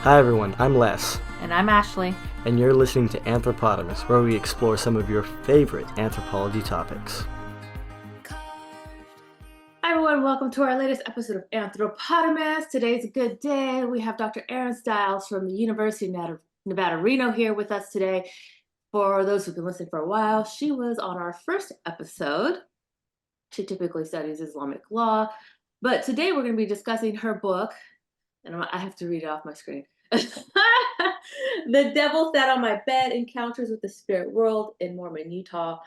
Hi everyone, I'm Les, And I'm Ashley. and you're listening to Anthropotamus, where we explore some of your favorite anthropology topics. Hi everyone, welcome to our latest episode of Anthropotamus. Today's a good day. We have Dr. Erin Stiles from the University of Nevada, Reno here with us today. For those who've been listening for a while, she was on our first episode. She typically studies Islamic law, but today we're going to be discussing her book, and I have to read it off my screen. The Devil Sat on My Bed, Encounters with the Spirit World in Mormon, Utah.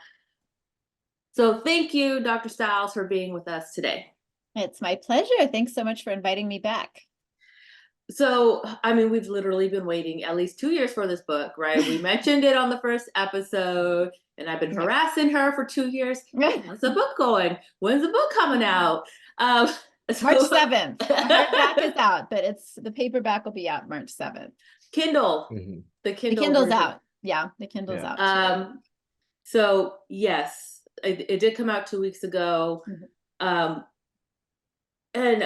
So thank you, Dr. Stiles, for being with us today. It's my pleasure. Thanks so much for inviting me back. So, we've literally been waiting at least 2 years for this book, right? We mentioned it on the first episode, and I've been harassing her for 2 years. How's the book going? When's the book coming out? March 7th. The hardback is out, but the paperback will be out March 7th. Kindle. Mm-hmm. The Kindle Kindle's version. out. Yeah, the Kindle's out. So yes, it did come out 2 weeks ago. Mm-hmm. And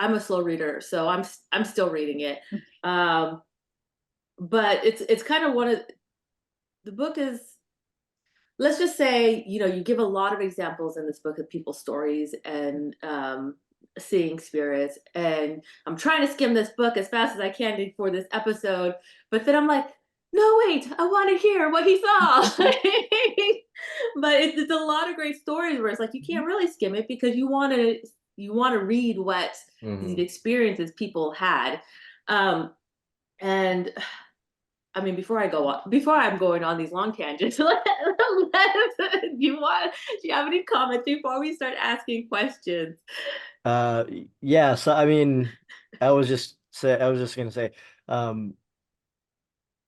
I'm a slow reader, so I'm still reading it. But it's kind of the book is, let's just say, you give a lot of examples in this book of people's stories and seeing spirits. And I'm trying to skim this book as fast as I can for this episode, but then I'm like, no, wait, I want to hear what he saw. But it's a lot of great stories where it's like you can't really skim it because you want to read what these experiences people had. And before I'm going on these long tangents, do you have any comments before we start asking questions? Yeah, so I was just gonna say, um,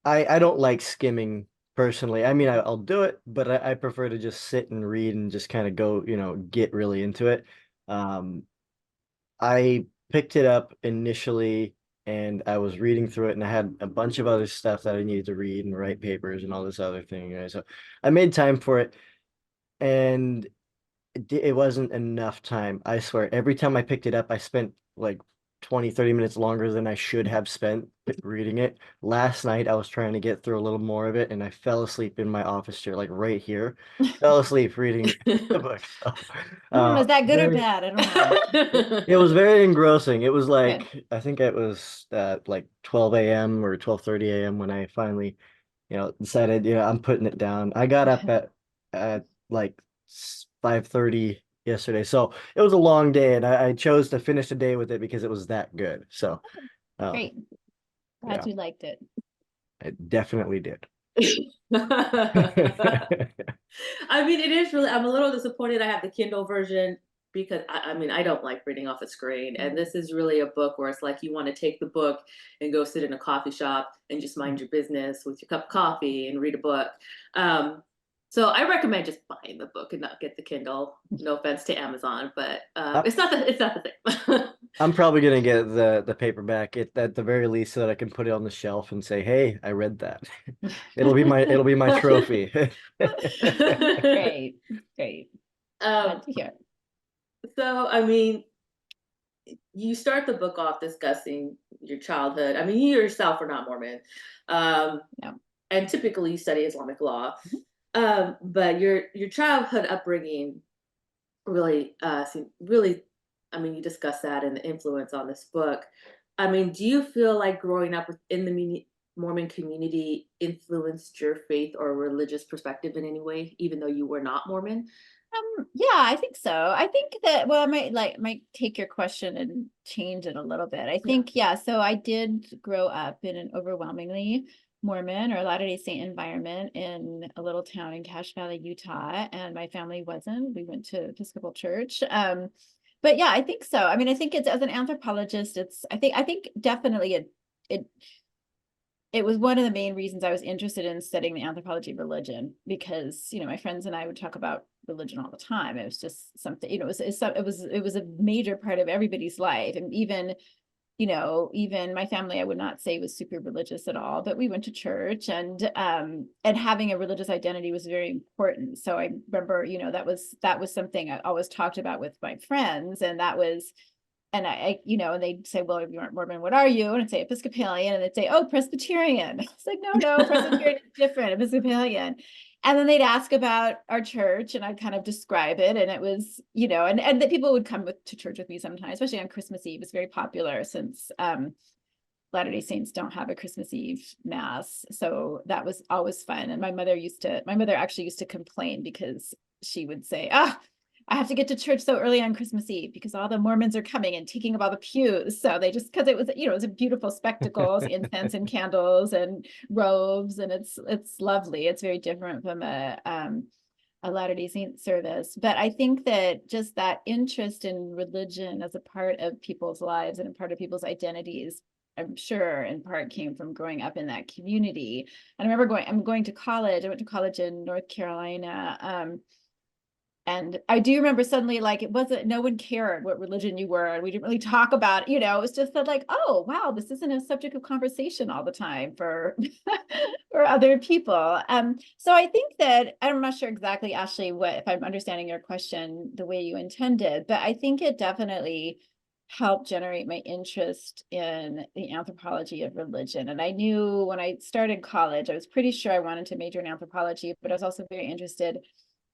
I don't like skimming personally. I'll do it, but I prefer to just sit and read and just kind of go, get really into it. Um, I picked it up initially and I was reading through it and I had a bunch of other stuff that I needed to read and write papers and all this other thing, right? So I made time for it and it wasn't enough time. I swear, every time I picked it up, I spent like 20, 30 minutes longer than I should have spent reading it. Last night, I was trying to get through a little more of it, and I fell asleep in my office chair, like right here. Fell asleep reading the book. So, I don't know, is that good or very, bad? I don't know. it was very engrossing. It was Good. like, I think it was like 12 a.m. or 12:30 a.m. when I finally, decided, I'm putting it down. I got up at like 5:30 yesterday. So it was a long day and I chose to finish the day with it because it was that good. So Great. Glad yeah, you liked it. I definitely did. It is really, I'm a little disappointed I have the Kindle version because I don't like reading off a screen. And this is really a book where it's like you want to take the book and go sit in a coffee shop and just mind your business with your cup of coffee and read a book. So I recommend just buying the book and not get the Kindle. No offense to Amazon, but it's not the same. I'm probably gonna get the paperback at the very least so that I can put it on the shelf and say, "Hey, I read that." It'll be my trophy. Great. Great. Glad to hear. So, you start the book off discussing your childhood. You yourself are not Mormon. No. And typically you study Islamic law. But your childhood upbringing really, you discuss that and the influence on this book. Do you feel like growing up in the Mormon community influenced your faith or religious perspective in any way, even though you were not Mormon? Yeah, I think so. I think that, well, I might take your question and change it a little bit. I think, yeah, so I did grow up in an overwhelmingly Mormon or Latter-day Saint environment in a little town in Cache Valley, Utah, and my family wasn't. We went to Episcopal Church. But yeah, I think so. I think it's, as an anthropologist, I think definitely it was one of the main reasons I was interested in studying the anthropology of religion, because, my friends and I would talk about religion all the time. It was just something, it was a major part of everybody's life. And even my family, I would not say was super religious at all, but we went to church, and having a religious identity was very important. So I remember, that was something I always talked about with my friends, and that was, and and they'd say, well, if you aren't Mormon, what are you? And I'd say Episcopalian, and they'd say, oh, Presbyterian. It's like, no, Presbyterian is different, Episcopalian. And then they'd ask about our church, and I'd kind of describe it. And it was, and the people would come to church with me sometimes, especially on Christmas Eve. It's very popular since Latter-day Saints don't have a Christmas Eve mass. So that was always fun. And my mother actually used to complain because she would say, I have to get to church so early on Christmas Eve because all the Mormons are coming and taking up all the pews. So they just, because it was, it was a beautiful spectacle, incense and candles and robes, and it's lovely. It's very different from a Latter-day Saint service. But I think that just that interest in religion as a part of people's lives and a part of people's identities, I'm sure in part came from growing up in that community. And I remember I'm going to college. I went to college in North Carolina. And I do remember suddenly, like, it wasn't, no one cared what religion you were. And we didn't really talk about, it was just that, like, oh, wow, this isn't a subject of conversation all the time for, for other people. So I think that, I'm not sure exactly, Ashley, if I'm understanding your question the way you intended, but I think it definitely helped generate my interest in the anthropology of religion. And I knew when I started college, I was pretty sure I wanted to major in anthropology, but I was also very interested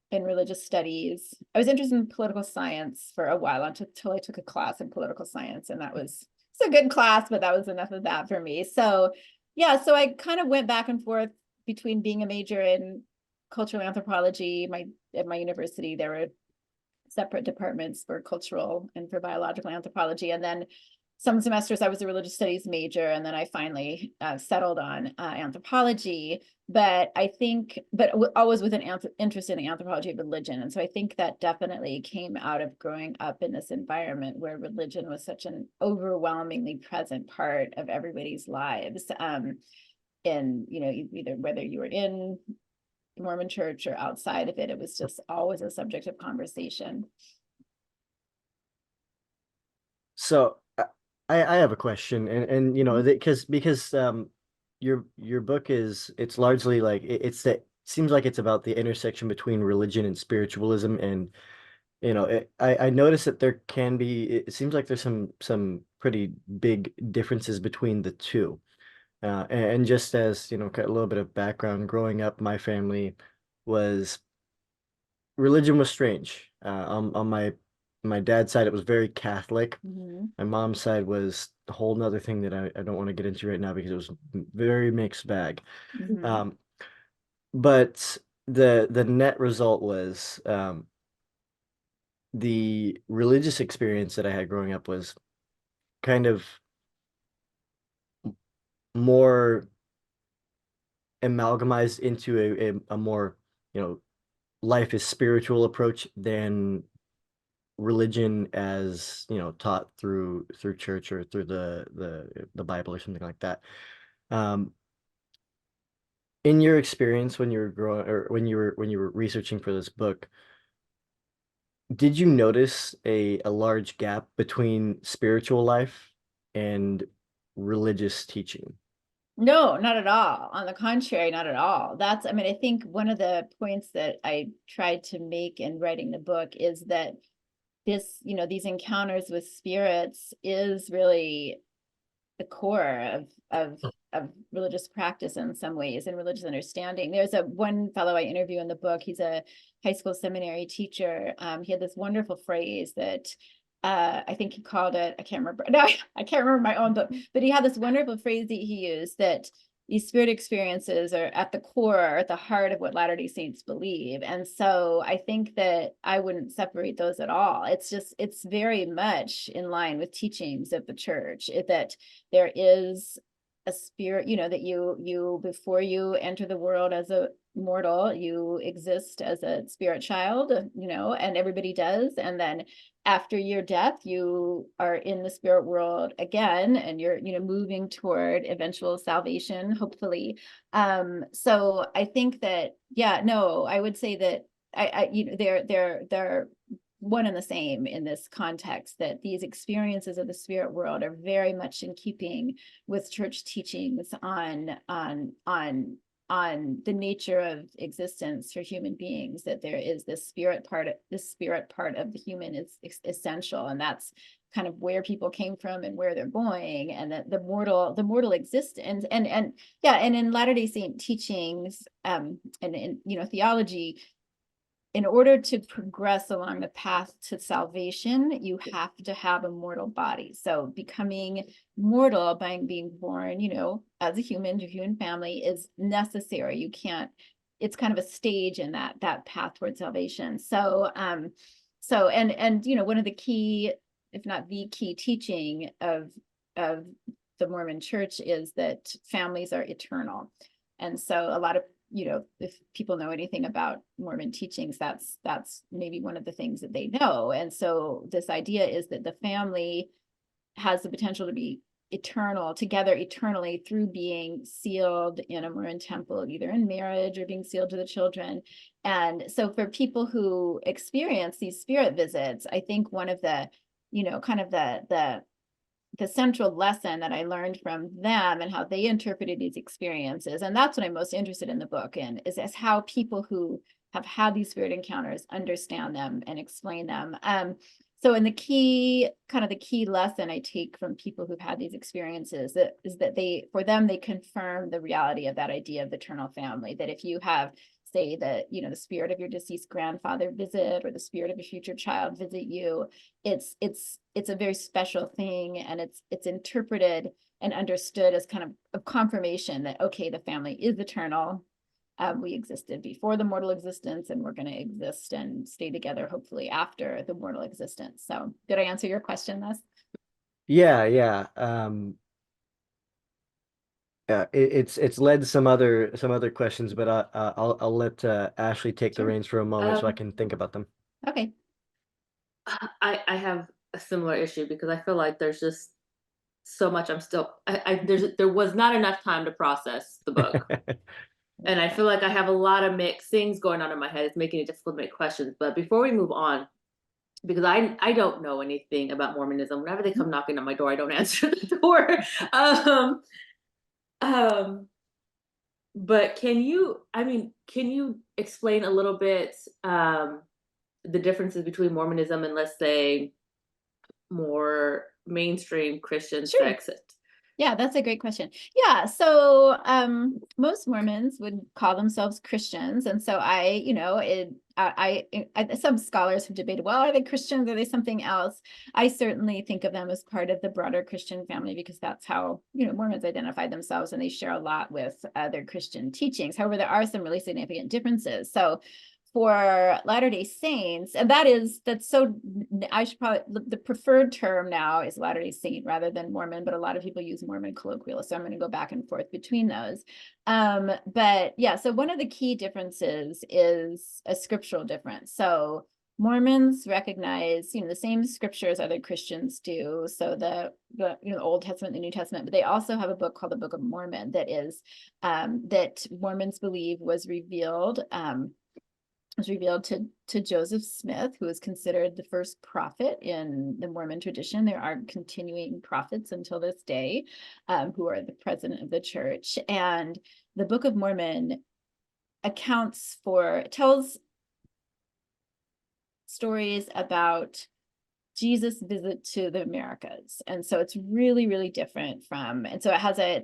in religious studies. I was interested in political science for a while until I took a class in political science, and it's a good class, but that was enough of that for me. So yeah, so I kind of went back and forth between being a major in cultural anthropology. At my university, there were separate departments for cultural and for biological anthropology, and then some semesters I was a religious studies major, and then I finally settled on anthropology. But always with an interest in anthropology of religion. And so I think that definitely came out of growing up in this environment where religion was such an overwhelmingly present part of everybody's lives. In, either whether you were in the Mormon church or outside of it, it was just always a subject of conversation. So I have a question, and because your book it's largely like seems like it's about the intersection between religion and spiritualism, and I noticed that there can be, it seems like there's some pretty big differences between the two. And just as, a little bit of background, growing up, my family was religion was strange. On my dad's side, it was very Catholic. Mhm. My mom's side was a whole nother thing that I don't want to get into right now because it was very mixed bag. Mhm. Um, but the net result was the religious experience that I had growing up was kind of more amalgamized into a more, life is spiritual approach than religion as, taught through church or through the Bible or something like that. Um, in your experience when you were growing, or when you were researching for this book, did you notice a large gap between spiritual life and religious teaching? No, not at all. On the contrary, not at all. I think one of the points that I tried to make in writing the book is that these encounters with spirits is really the core of religious practice in some ways, and religious understanding. There's one fellow I interview in the book. He's a high school seminary teacher. He had this wonderful phrase that I think he called it, I can't remember. No, I can't remember my own book, but he had this wonderful phrase that he used, that these spirit experiences are at the core, at the heart of what Latter-day Saints believe. And so I think that I wouldn't separate those at all. It's very much in line with teachings of the church, that there is a spirit, that you before you enter the world as a mortal, you exist as a spirit child, and everybody does. And then after your death, you are in the spirit world again, and you're, moving toward eventual salvation, hopefully. So I think that, yeah, no, I would say that they're one and the same in this context, that these experiences of the spirit world are very much in keeping with church teachings on the nature of existence for human beings, that there is this spirit part of the human is essential, and that's kind of where people came from and where they're going, and that the mortal existence, and yeah, and in Latter-day Saint teachings, and in, you know, theology, in order to progress along the path to salvation, you have to have a mortal body. So becoming mortal by being born, you know, as a human to human family is necessary. You can't, it's kind of a stage in that path towards salvation. So and you know, one of the key, if not the key teaching of the Mormon Church is that families are eternal. And so a lot of, you know, if people know anything about Mormon teachings, that's maybe one of the things that they know. And so this idea is that the family has the potential to be eternal, together eternally, through being sealed in a Mormon temple, either in marriage or being sealed to the children. And so for people who experience these spirit visits, I think one of the, you know, kind of the central lesson that I learned from them and how they interpreted these experiences, and that's what I'm most interested in the book in, is as how people who have had these spirit encounters understand them and explain them. So in the key lesson I take from people who've had these experiences is that for them, they confirm the reality of that idea of the eternal family, that if you have, say, that, you know, the spirit of your deceased grandfather visit, or the spirit of a future child visit you, it's a very special thing, and it's interpreted and understood as kind of a confirmation that, okay, the family is eternal. We existed before the mortal existence, and we're going to exist and stay together hopefully after the mortal existence. So did I answer your question thus? Yeah. It's led to some other questions, but I'll let Ashley take the Sure. reins for a moment so I can think about them. Okay. I have a similar issue because I feel like there's just so much I'm still there was not enough time to process the book. And I feel like I have a lot of mixed things going on in my head. It's making it difficult to make questions. But before we move on, because I don't know anything about Mormonism. Whenever they come knocking on my door, I don't answer the door. Um, um, but can you explain a little bit the differences between Mormonism and, let's say, more mainstream Christian Sure. sects? Yeah, that's a great question. Yeah, so most Mormons would call themselves Christians, and so you know, some scholars have debated, well, are they Christians? Are they something else? I certainly think of them as part of the broader Christian family, because that's how, you know, Mormons identify themselves, and they share a lot with other Christian teachings. However, there are some really significant differences. So for Latter-day Saints, and I should probably, the preferred term now is Latter-day Saint rather than Mormon, but a lot of people use Mormon colloquially, so I'm going to go back and forth between those. But yeah, so one of the key differences is a scriptural difference. So Mormons recognize, you know, the same scriptures other Christians do, so the you know, the Old Testament, the New Testament, but they also have a book called the Book of Mormon that is that Mormons believe was revealed to Joseph Smith, who is considered the first prophet in the Mormon tradition. There are continuing prophets until this day, who are the president of the church. And the Book of Mormon tells stories about Jesus' visit to the Americas. And so it's really, really different from, and so it has I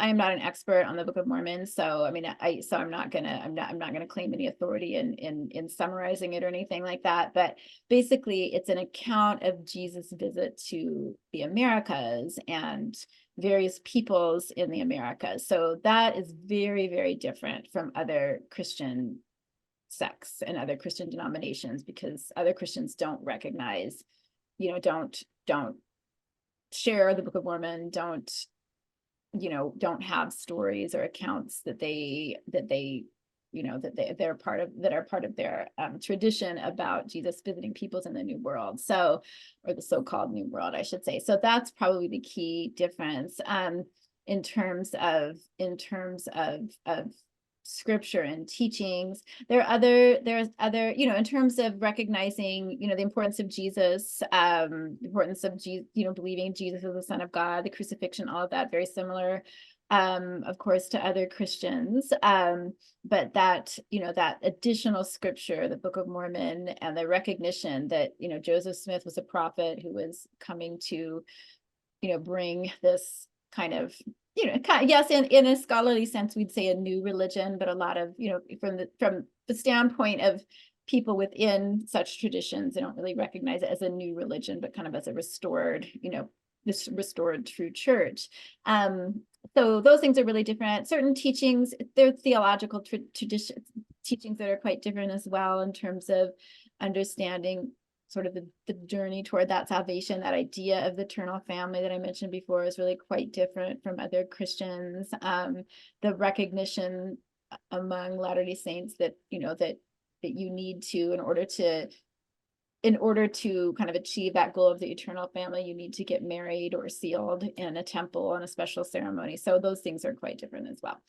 am not an expert on the Book of Mormon. So, I mean, I'm not gonna claim any authority in summarizing it or anything like that. But basically it's an account of Jesus' visit to the Americas and various peoples in the Americas. So that is very, very different from other Christian sects and other Christian denominations, because other Christians don't recognize, you know, don't share the Book of Mormon, don't have stories or accounts that they're part of, that are part of their tradition about Jesus visiting peoples in the New World, or the so-called New World, I should say. So that's probably the key difference in terms of scripture and teachings. There's other, you know, in terms of recognizing, you know, the importance of Jesus, believing Jesus is the Son of God, the crucifixion, all of that, very similar. of course, to other Christians. But that, that additional scripture, the Book of Mormon, and the recognition that, Joseph Smith was a prophet who was coming to, bring this kind of, yes, in a scholarly sense, we'd say a new religion, but a lot of, from the standpoint of people within such traditions, they don't really recognize it as a new religion, but kind of as a restored, this restored true church. So those things are really different. Certain teachings, they're theological tradition teachings that are quite different as well in terms of understanding sort of the journey toward that salvation. That idea of the eternal family that I mentioned before is really quite different from other Christians. The recognition among Latter-day Saints that, that you need to, in order to kind of achieve that goal of the eternal family, you need to get married or sealed in a temple on a special ceremony. So those things are quite different as well.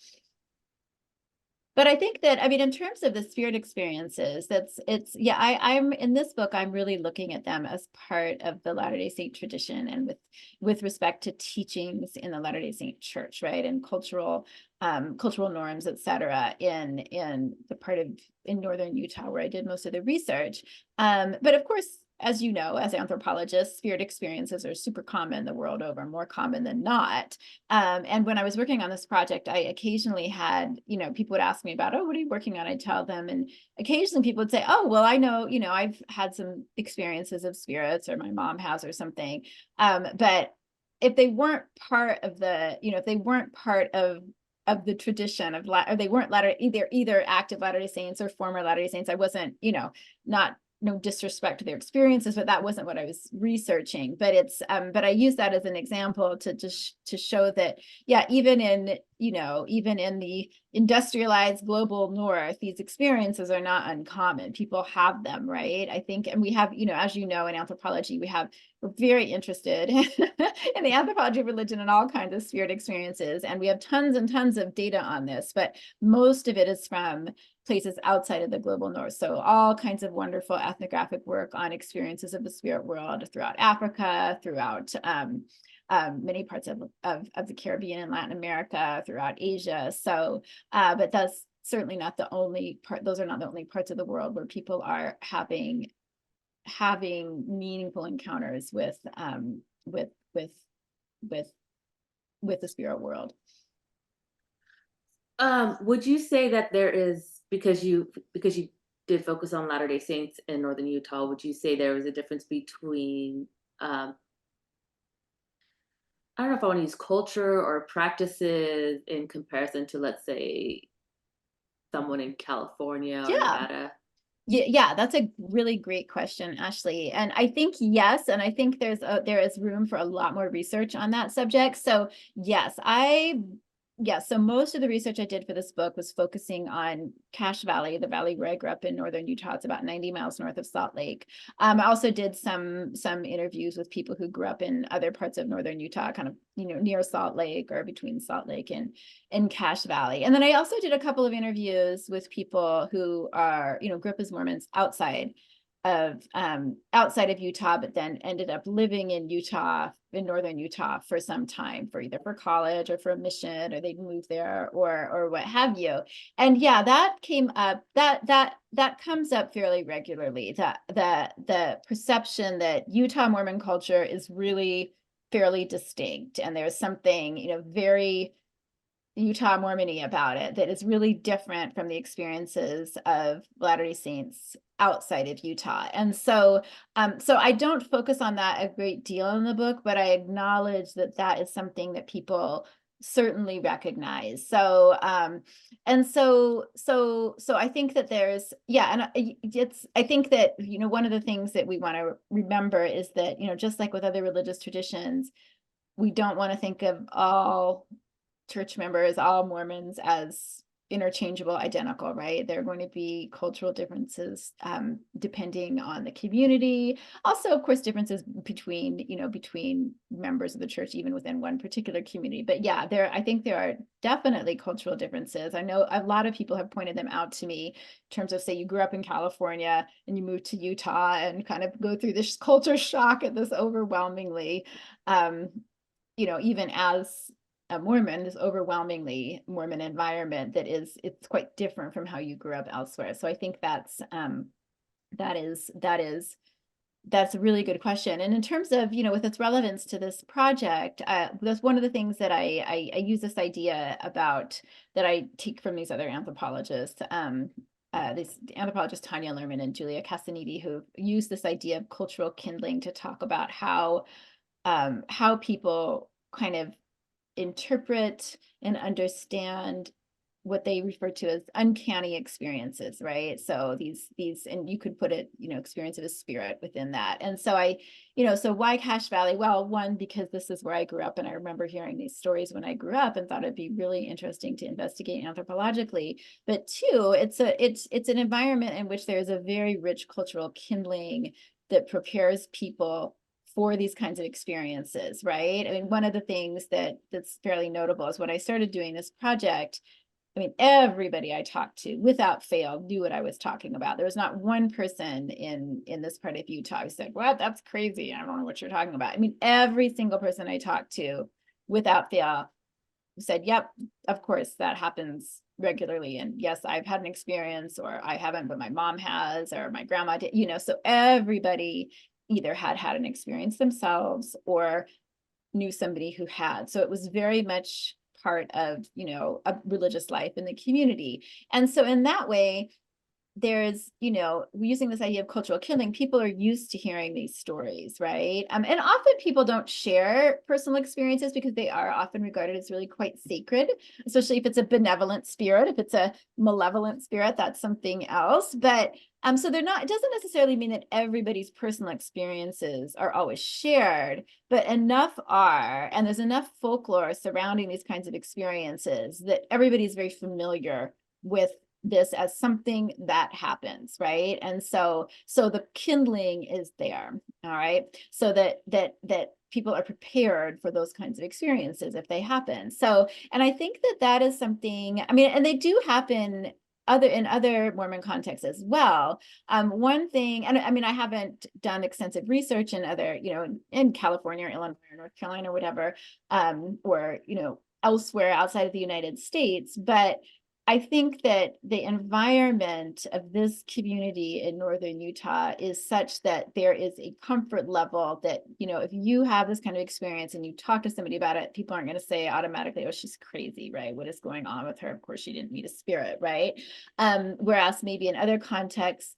But I think that, I mean, in terms of the spirit experiences, I'm in this book, I'm really looking at them as part of the Latter-day Saint tradition, and with respect to teachings in the Latter-day Saint church, right? And cultural norms, et cetera, in the part of in northern Utah where I did most of the research. But of course, as you know, as anthropologists, spirit experiences are super common the world over, more common than not. And when I was working on this project, I occasionally had, people would ask me about, oh, what are you working on? I tell them, and occasionally people would say, oh, well, I know, I've had some experiences of spirits, or my mom has, or something. But if they weren't part of the, if they weren't part of the tradition of, or they weren't either active Latter-day Saints or former Latter-day Saints, I wasn't, not, no disrespect to their experiences, but that wasn't what I was researching. But but I use that as an example to just to show that, yeah, even in the industrialized global north, these experiences are not uncommon. People have them, right? I think, and we have, as you know, in anthropology, we're very interested in the anthropology of religion and all kinds of spirit experiences, and we have tons and tons of data on this, but most of it is from places outside of the global north. So all kinds of wonderful ethnographic work on experiences of the spirit world throughout Africa, throughout many parts of the Caribbean and Latin America, throughout Asia. So, but that's certainly not the only part. Those are not the only parts of the world where people are having meaningful encounters with the spirit world. Would you say that there is, because you did focus on Latter-day Saints in northern Utah, would you say there was a difference between I don't know if I want to use culture or practices in comparison to, let's say, someone in California or Yeah. Nevada? Yeah, that's a really great question, Ashley. And I think yes, and I think there is room for a lot more research on that subject. So yes, so most of the research I did for this book was focusing on Cache Valley, the valley where I grew up in northern Utah. It's about 90 miles north of Salt Lake. I also did some interviews with people who grew up in other parts of northern Utah, kind of, near Salt Lake or between Salt Lake and Cache Valley. And then I also did a couple of interviews with people who are, grew up as Mormons outside of Utah, but then ended up living in Utah, in northern Utah, for some time, for either for college or for a mission, or they'd move there or what have you. And yeah, that came up, that comes up fairly regularly, that the perception that Utah Mormon culture is really fairly distinct, and there's something, very Utah Mormon-y about it that is really different from the experiences of Latter-day Saints outside of Utah. And so I don't focus on that a great deal in the book, but I acknowledge that that is something that people certainly recognize. So I think that there's, yeah, and I think that, one of the things that we want to remember is that, just like with other religious traditions, we don't want to think of all church members, all Mormons, as interchangeable, identical, right? There are going to be cultural differences depending on the community. Also, of course, differences between members of the church, even within one particular community. But yeah, I think there are definitely cultural differences. I know a lot of people have pointed them out to me in terms of, say, you grew up in California and you moved to Utah and kind of go through this culture shock at this overwhelmingly, even as a Mormon, this overwhelmingly Mormon environment it's quite different from how you grew up elsewhere. So I think that's a really good question. And in terms of, with its relevance to this project, that's one of the things that I use this idea about, that I take from these other anthropologists, these anthropologists, Tanya Lerman and Julia Castanedi, who use this idea of cultural kindling to talk about how people kind of interpret and understand what they refer to as uncanny experiences, right? So these, and you could put it, experience of a spirit within that. And so so why Cache Valley? Well, one, because this is where I grew up, and I remember hearing these stories when I grew up and thought it'd be really interesting to investigate anthropologically. But two, it's an environment in which there's a very rich cultural kindling that prepares people for these kinds of experiences, right? I mean, one of the things that's fairly notable is when I started doing this project, I mean, everybody I talked to, without fail, knew what I was talking about. There was not one person in this part of Utah who said, "What? That's crazy. I don't know what you're talking about." I mean, every single person I talked to, without fail, said, "Yep, of course, that happens regularly. And yes, I've had an experience, or I haven't, but my mom has, or my grandma did." So everybody either had an experience themselves or knew somebody who had. So it was very much part of, a religious life in the community. And so in that way, there's, using this idea of cultural kindling, people are used to hearing these stories, right? And often people don't share personal experiences because they are often regarded as really quite sacred, especially if it's a benevolent spirit. If it's a malevolent spirit, that's something else. But so they're not, it doesn't necessarily mean that everybody's personal experiences are always shared, but enough are, and there's enough folklore surrounding these kinds of experiences that everybody's very familiar with this as something that happens, right? And so the kindling is there, all right, so that people are prepared for those kinds of experiences if they happen. So, and I think that is something, I mean, and they do happen in other Mormon contexts as well. One thing, and I mean, I haven't done extensive research in other, in California or Illinois or North Carolina or whatever, or elsewhere outside of the United States, but I think that the environment of this community in northern Utah is such that there is a comfort level that, if you have this kind of experience and you talk to somebody about it, people aren't going to say automatically, "Oh, she's crazy," right? What is going on with her? Of course, she didn't meet a spirit, right? Whereas maybe in other contexts,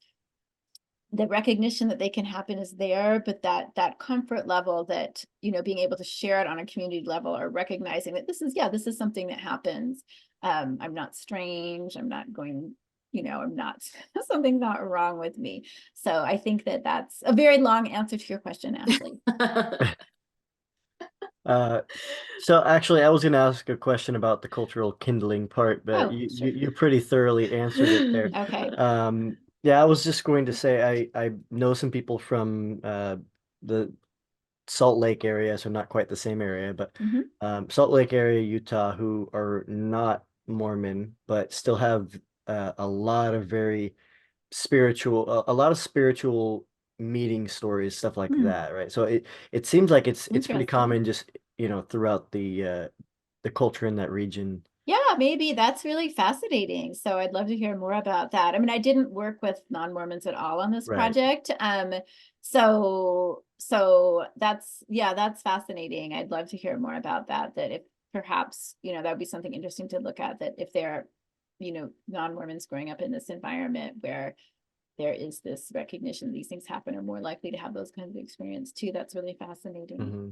the recognition that they can happen is there, but that comfort level that, being able to share it on a community level, or recognizing that this is something that happens. I'm not strange. I'm not going, I'm not, something's not wrong with me. So I think that's a very long answer to your question, Ashley. So actually, I was going to ask a question about the cultural kindling part, but Oh, sure. you pretty thoroughly answered it there. Okay. Yeah, I was just going to say I know some people from the Salt Lake area, so not quite the same area, but Mhm. Salt Lake area, Utah, who are not Mormon, but still have a lot of very spiritual, a lot of spiritual meeting stories, stuff like Hmm. that, right? So it seems like it's pretty Interesting. common just, throughout the culture in that region. Yeah, maybe that's really fascinating. So I'd love to hear more about that. I mean, I didn't work with non-Mormons at all on this Right. project. So that's fascinating. I'd love to hear more about that. That if perhaps, that would be something interesting to look at, that if they're, non-Mormons growing up in this environment where there is this recognition these things happen, are more likely to have those kinds of experience too. That's really fascinating. Hmm.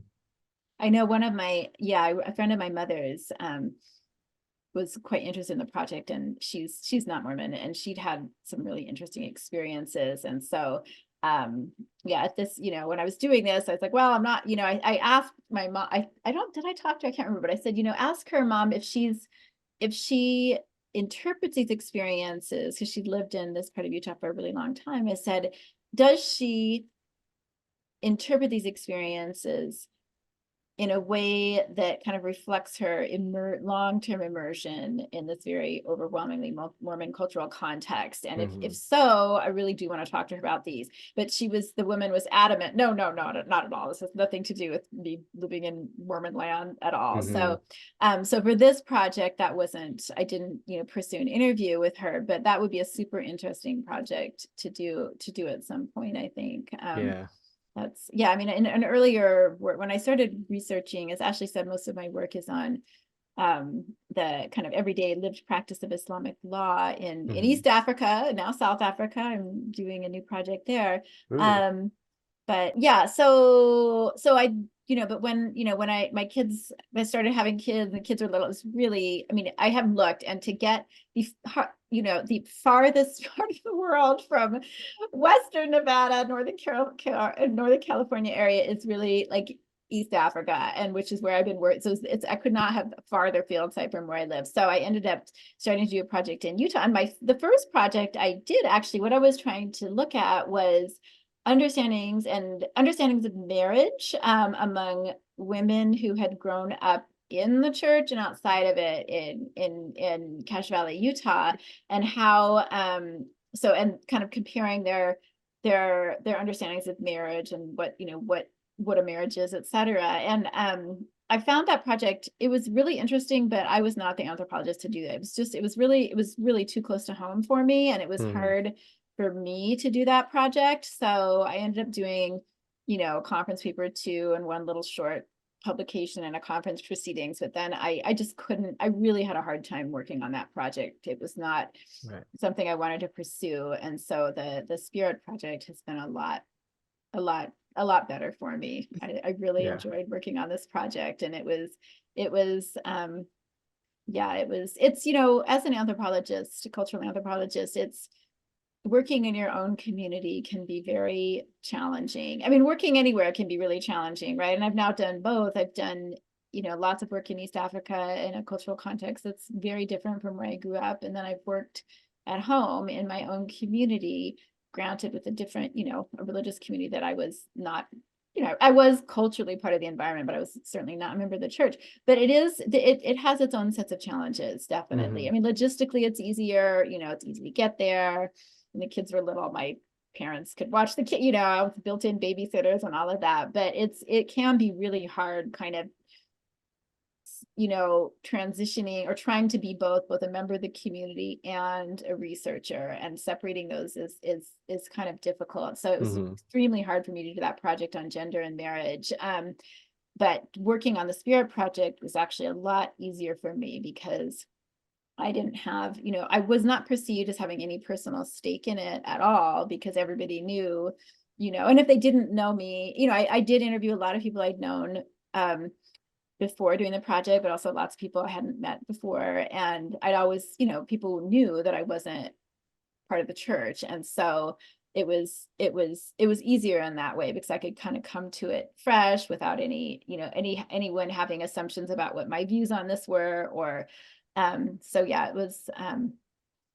I know one of a friend of my mother's, was quite interested in the project, and she's not Mormon, and she'd had some really interesting experiences. And so at this, when I was doing this, I was like, well, I'm not, I asked my mom, I don't, did I talk to her? I can't remember, but I said, ask her mom if she interprets these experiences, because she'd lived in this part of Utah for a really long time. I said, does she interpret these experiences in a way that kind of reflects her long-term immersion in this very overwhelmingly Mormon cultural context. And if so, I really do want to talk to her about these. But the woman was adamant, no, not at all. This has nothing to do with me living in Mormon land at all. So, so for this project, I didn't, pursue an interview with her, but that would be a super interesting project to do at some point, I think. Yeah. I mean, in an earlier work, when I started researching, as Ashley said, most of my work is on the kind of everyday lived practice of Islamic law in East Africa, now South Africa. I'm doing a new project there. Ooh. But yeah, so I, but when, when I started having kids, the kids were little, it was really, I mean, I have looked, and to get the farthest part of the world from Western Nevada, Northern California area is really like East Africa, and which is where I've been working. So I could not have farther field site from where I live. So I ended up starting to do a project in Utah. And the first project I did, actually, what I was trying to look at was understandings of marriage among women who had grown up in the church and outside of it in Cache Valley, Utah, and how and kind of comparing their understandings of marriage and what a marriage is, etc. And I found that project, it was really interesting, but I was not the anthropologist to do that. It was really too close to home for me, and it was hard for me to do that project. So I ended up doing, a conference paper too, and one little short publication and a conference proceedings. But then I just couldn't, I really had a hard time working on that project. It was not something I wanted to pursue. And so the Spirit project has been a lot better for me. I really enjoyed working on this project. And it's, as an anthropologist, a cultural anthropologist, it's working in your own community can be very challenging. I mean, working anywhere can be really challenging, right? And I've now done both. I've done, lots of work in East Africa in a cultural context that's very different from where I grew up. And then I've worked at home in my own community, granted with a different, a religious community that I was not, I was culturally part of the environment, but I was certainly not a member of the church. But it has its own sets of challenges, definitely. I mean, logistically, it's easier, it's easy to get there. When the kids were little, my parents could watch the kid, built-in babysitters and all of that. But it can be really hard kind of, transitioning or trying to be both a member of the community and a researcher, and separating those is kind of difficult. So it was extremely hard for me to do that project on gender and marriage. But working on the Spirit project was actually a lot easier for me because I didn't have, I was not perceived as having any personal stake in it at all, because everybody knew, and if they didn't know me, I did interview a lot of people I'd known before doing the project, but also lots of people I hadn't met before. And I'd always, people knew that I wasn't part of the church. And so it was easier in that way, because I could kind of come to it fresh without anyone having assumptions about what my views on this were, or so yeah, it was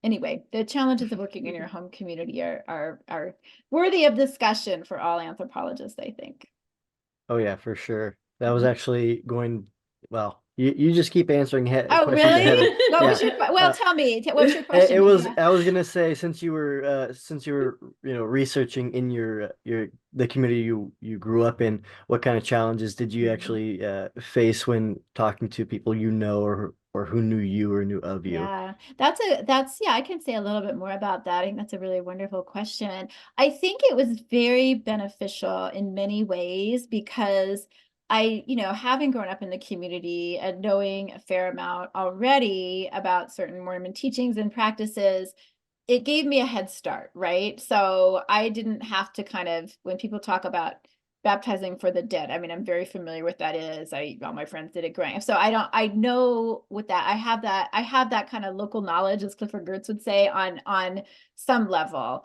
anyway, the challenges of working in your home community are worthy of discussion for all anthropologists, I think. Oh yeah, for sure. That was actually well, you just keep answering Oh, questions really? ahead of, What was well, tell me, what's your question? I was gonna say, since you were researching in the community you grew up in, what kind of challenges did you actually face when talking to people or who knew you or knew of you? Yeah, I can say a little bit more about that. I think that's a really wonderful question. I think it was very beneficial in many ways, because I, having grown up in the community and knowing a fair amount already about certain Mormon teachings and practices, it gave me a head start, right? So I didn't have to when people talk about baptizing for the dead, I mean, I'm very familiar with that is. All my friends did it growing up. So I know with that, I have that kind of local knowledge, as Clifford Geertz would say, on some level.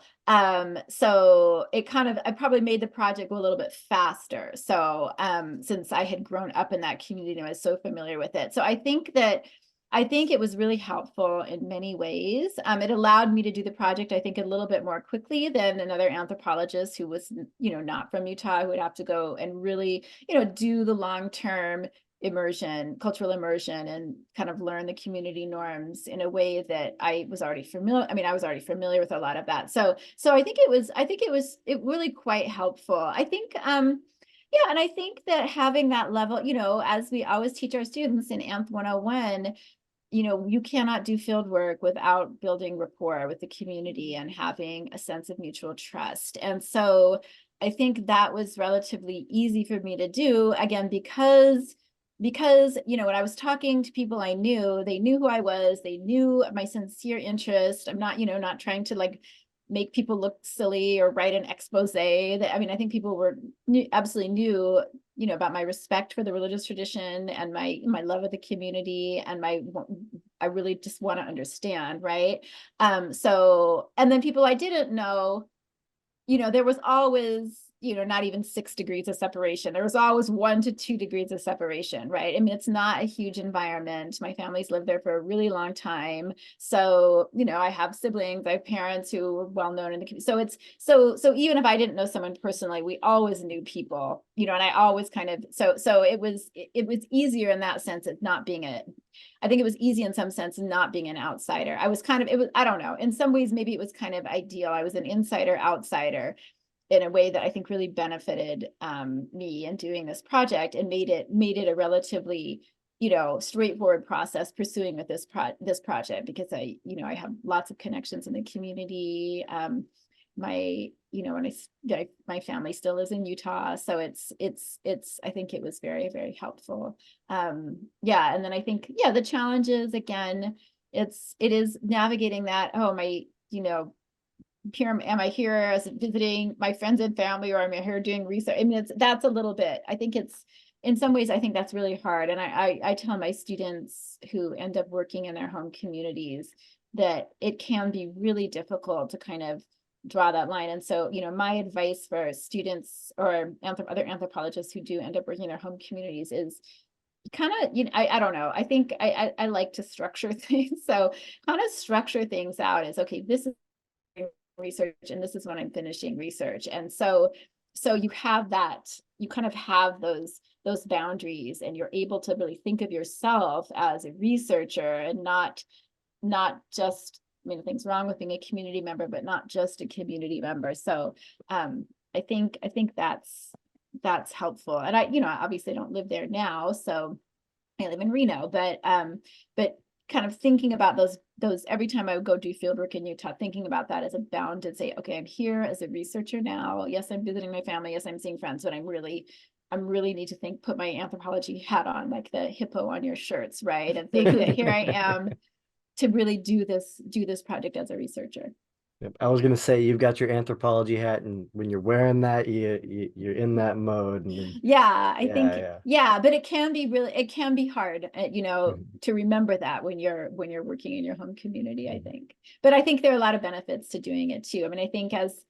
So I probably made the project go a little bit faster. So, since I had grown up in that community and I was so familiar with it. So I think that I think it was really helpful in many ways. It allowed me to do the project, I think, a little bit more quickly than another anthropologist who was, not from Utah, who would have to go and really, do the long-term immersion, cultural immersion, and kind of learn the community norms in a way that I was already familiar. I mean, I was already familiar with a lot of that. So it really quite helpful. Yeah, and I think that having that level, as we always teach our students in Anth 101, you cannot do field work without building rapport with the community and having a sense of mutual trust. And so I think that was relatively easy for me to do, again, because when I was talking to people I knew, they knew who I was, they knew my sincere interest. I'm not, not trying to like make people look silly or write an expose. That, I mean, I think people absolutely knew, about my respect for the religious tradition and my love of the community, and I really just want to understand, right? So, and then people I didn't know, there was always, not even 6 degrees of separation. There was always 1 to 2 degrees of separation, right? I mean, it's not a huge environment. My family's lived there for a really long time. So, I have siblings, I have parents who are well known in the community. So so even if I didn't know someone personally, we always knew people, and I always kind of, so it was easier in that sense of not being I think it was easy in some sense not being an outsider. I was kind of, I don't know, in some ways, maybe it was kind of ideal. I was an insider outsider in a way that I think really benefited me in doing this project, and made it a relatively, straightforward process pursuing with this project, because I have lots of connections in the community. My, my family still lives in Utah, so it's I think it was very, very helpful. Yeah, and then I think, yeah, the challenges, again, it is navigating that. Oh, my, here, am I here as visiting my friends and family, or am I here doing research? I mean, that's a little bit, I think it's, in some ways, I think that's really hard. And I tell my students who end up working in their home communities that it can be really difficult to kind of draw that line. And so, my advice for students or other anthropologists who do end up working in their home communities is kind of, I don't know. I think I like to structure things. So kind of structure things out is, okay, this is research and this is when I'm finishing research. And so you have that, you kind of have those boundaries, and you're able to really think of yourself as a researcher, and not just, I mean, things wrong with being a community member, but not just a community member. So I think that's helpful. And I, obviously don't live there now, so I live in Reno, but kind of thinking about those every time I would go do field work in Utah, thinking about that as a bound to say, okay, I'm here as a researcher now. Yes, I'm visiting my family. Yes, I'm seeing friends, but I'm really need to put my anthropology hat on, like the hippo on your shirts, right? And think that here I am to really do this project as a researcher. Yep. I was gonna say you've got your anthropology hat, and when you're wearing that, you're in that mode, and then Yeah, I think, yeah, yeah, but it can be hard, yeah. to remember that when you're working in your home community, I think. But I think there are a lot of benefits to doing it too. I mean, I think as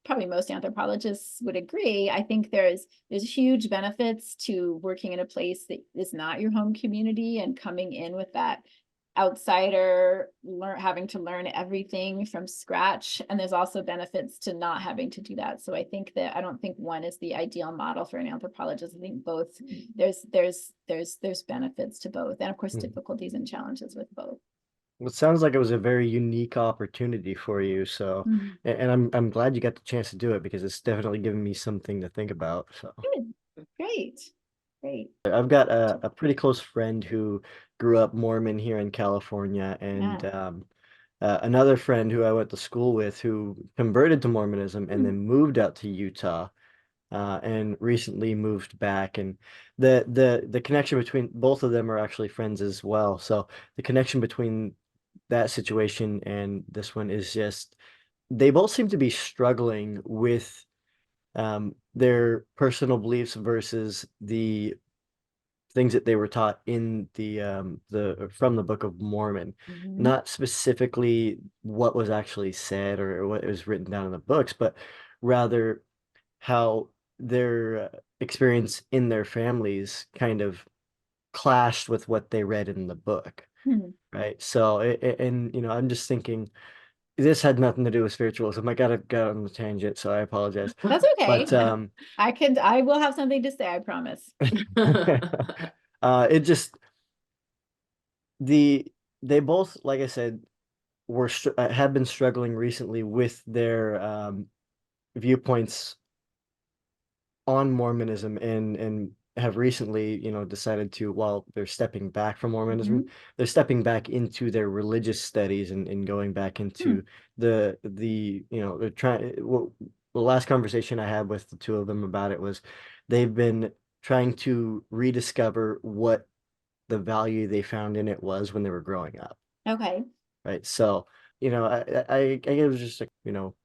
probably most anthropologists would agree, I think there's huge benefits to working in a place that is not your home community, and coming in with that outsider, having to learn everything from scratch. And there's also benefits to not having to do that. So I think that I don't think one is the ideal model for an anthropologist. I think both, there's benefits to both, and of course Mhm. difficulties and challenges with both. Well, it sounds like it was a very unique opportunity for you. So, Mhm. and I'm glad you got the chance to do it, because it's definitely given me something to think about. So. Good, great, great. I've got a pretty close friend who grew up Mormon here in California, and Yeah. another friend who I went to school with who converted to Mormonism and Hmm. then moved out to Utah, and recently moved back. And the connection between both of them are actually friends as well. So the connection between that situation and this one is just they both seem to be struggling with their personal beliefs versus the things that they were taught in the from the Book of Mormon, Hmm. not specifically what was actually said or what was written down in the books, but rather how their experience in their families kind of clashed with what they read in the book, Hmm. right? So, and I'm just thinking this had nothing to do with spiritualism. I gotta go on the tangent, so I apologize. That's okay. But I will have something to say, I promise. it just the they both, like I said, have been struggling recently with their viewpoints on Mormonism, and have recently, decided to, while they're stepping back from Mormonism, Mhm. they're stepping back into their religious studies, and going back Hmm. into they're trying. Well, the last conversation I had with the two of them about it was they've been trying to rediscover what the value they found in it was when they were growing up, Okay. right? So, I guess it was just a,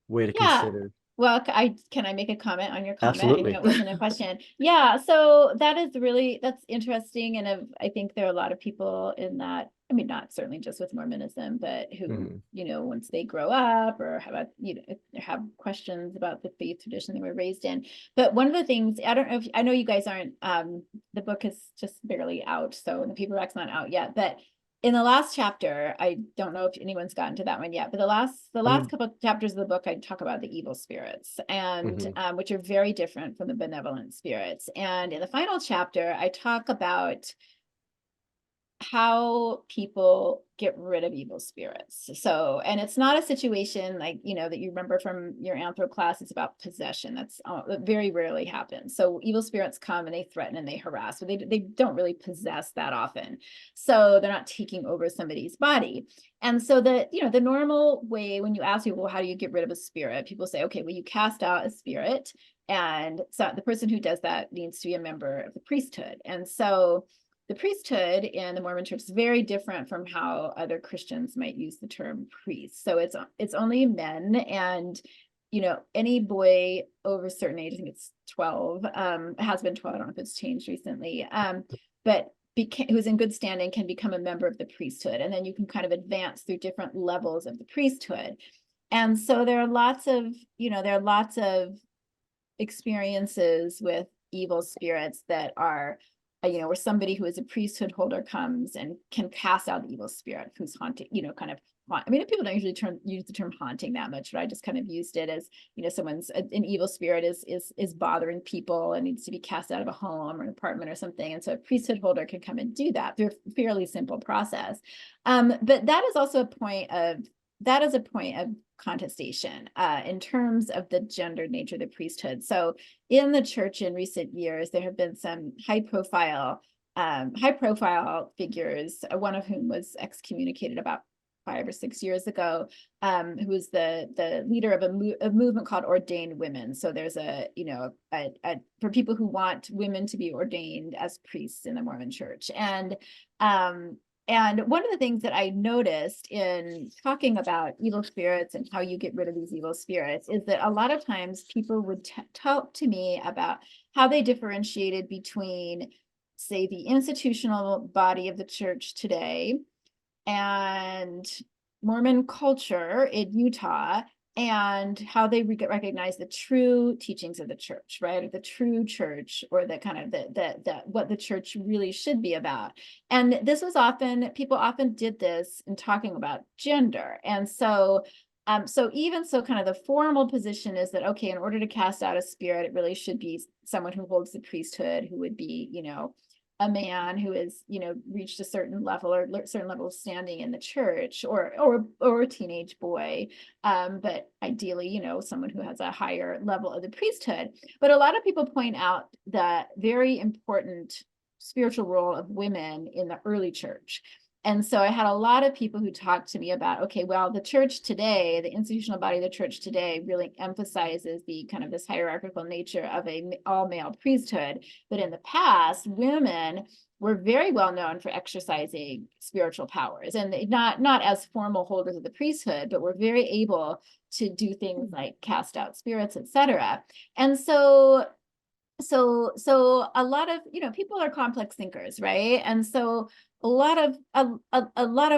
way to Yeah. consider. Well, can I make a comment on your comment? I know Absolutely. it wasn't a question. Yeah, so that's interesting. And I think there are a lot of people in that, I mean, not certainly just with Mormonism, but who, Mhm. once they grow up or have questions about the faith tradition they were raised in. But one of the things, I don't know if I know you guys aren't, the book is just barely out, so the paperback's not out yet, but in the last chapter, I don't know if anyone's gotten to that one yet, but the last I'm couple of chapters of the book, I talk about the evil spirits, and mhm. which are very different from the benevolent spirits. And in the final chapter, I talk about how people get rid of evil spirits. So, and it's not a situation like, that you remember from your anthro class. It's about possession. That very rarely happens. So evil spirits come and they threaten and they harass, but they don't really possess that often. So they're not taking over somebody's body. And so the normal way when you ask people, well, how do you get rid of a spirit? People say, okay, well, you cast out a spirit. And so the person who does that needs to be a member of the priesthood. And so the priesthood in the Mormon church is very different from how other Christians might use the term priest. So it's only men, and any boy over a certain age, I think it's 12, it has been 12, I don't know if it's changed recently, but who's in good standing can become a member of the priesthood, and then you can kind of advance through different levels of the priesthood. And so there are lots of experiences with evil spirits that are, where somebody who is a priesthood holder comes and can cast out the evil spirit who's haunting, kind of I mean, people don't usually use the term haunting that much, but I just kind of used it as, someone's an evil spirit is bothering people and needs to be cast out of a home or an apartment or something. And so a priesthood holder can come and do that through a fairly simple process. But that is a point of contestation in terms of the gendered nature of the priesthood. So in the church in recent years, there have been some high profile figures, one of whom was excommunicated about 5 or 6 years ago, who was the leader of a movement called Ordained Women. So there's for people who want women to be ordained as priests in the Mormon church. And one of the things that I noticed in talking about evil spirits and how you get rid of these evil spirits is that a lot of times people would talk to me about how they differentiated between, say, the institutional body of the church today and Mormon culture in Utah, and how they recognize the true teachings of the church, right? Or the true church, or the kind of the what the church really should be about. And this was people often did this in talking about gender. And so kind of the formal position is that, okay, in order to cast out a spirit, it really should be someone who holds the priesthood, who would be, a man who has, reached a certain level or certain level of standing in the church, or a teenage boy, but ideally, someone who has a higher level of the priesthood. But a lot of people point out the very important spiritual role of women in the early church. And so I had a lot of people who talked to me about, okay, well, the church today, the institutional body of the church today really emphasizes the kind of this hierarchical nature of a all male priesthood. But in the past, women were very well known for exercising spiritual powers, and not as formal holders of the priesthood, but were very able to do things like cast out spirits, etc. And so a lot of people are complex thinkers, right? And so a lot of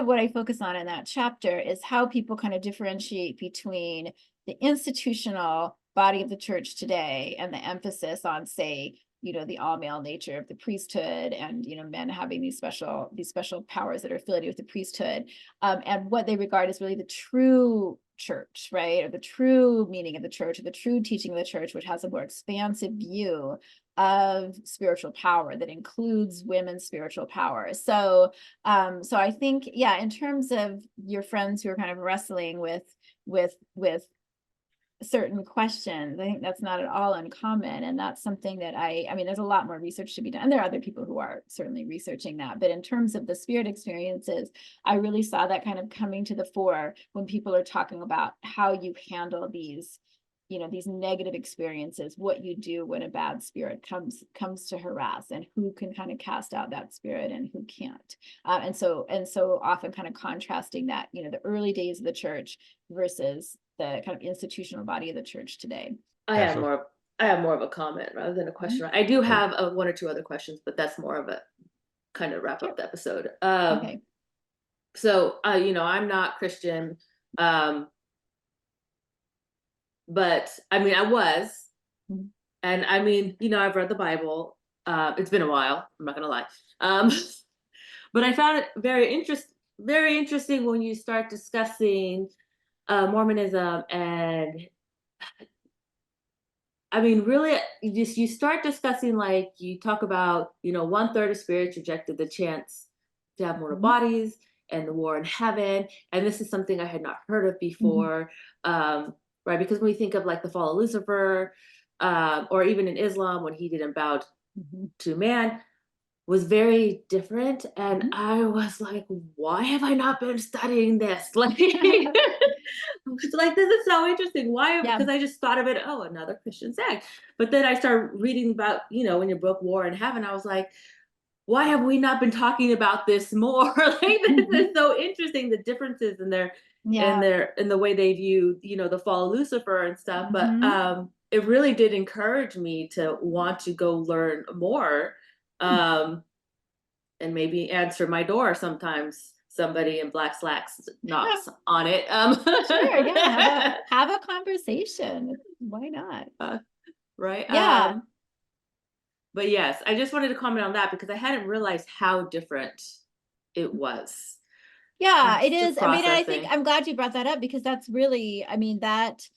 what I focus on in that chapter is how people kind of differentiate between the institutional body of the church today and the emphasis on, say, you know, the all male nature of the priesthood, and, you know, men having these special powers that are affiliated with the priesthood, and what they regard as really the true church, right? Or the true meaning of the church, or the true teaching of the church, which has a more expansive view of spiritual power that includes women's spiritual power. So so I think, yeah, in terms of your friends who are kind of wrestling with certain questions, I think that's not at all uncommon. And that's something that I mean, there's a lot more research to be done. And there are other people who are certainly researching that. But in terms of the spirit experiences, I really saw that kind of coming to the fore when people are talking about how you handle these, you know, these negative experiences, what you do when a bad spirit comes to harass, and who can kind of cast out that spirit and who can't. And so often kind of contrasting that, you know, the early days of the church versus the kind of institutional body of the church today. I Yeah, have so more of a comment rather than a question. I do have one or two other questions, but that's more of a kind of wrap Sure. up the episode. Okay. So you know, I'm not Christian, but I mean, I was, Mhm. and I mean, you know, I've read the Bible. It's been a while. I'm not gonna lie, but I found it very interesting when you start discussing Mormonism. And I mean, really, you start discussing, like, you talk about, you know, 1/3 of spirits rejected the chance to have mortal Mhm. bodies and the war in heaven. And this is something I had not heard of Mhm. before, right? Because when we think of like the fall of Lucifer, or even in Islam when he didn't bow Mhm. to man, was very different. And Mhm. I was like, why have I not been studying this? Like, like, this is so interesting. Why? Yeah. Because I just thought of it, oh, another Christian sect. But then I started reading about, you know, in your book, War in Heaven, I was like, why have we not been talking about this more? Like, this is Mhm. so interesting, the differences in Yeah. in the way they view, you know, the fall of Lucifer and stuff. But Mhm. it really did encourage me to want to go learn more. Hmm. Um, and maybe answer my door sometimes somebody in black slacks knocks on it. Sure. Yeah. Have a conversation. Why not? Right. Yeah. But yes, I just wanted to comment on that because I hadn't realized how different it was. Yeah, it Still is. I mean, I think processing. I'm glad you brought that up, because that's really, I mean, that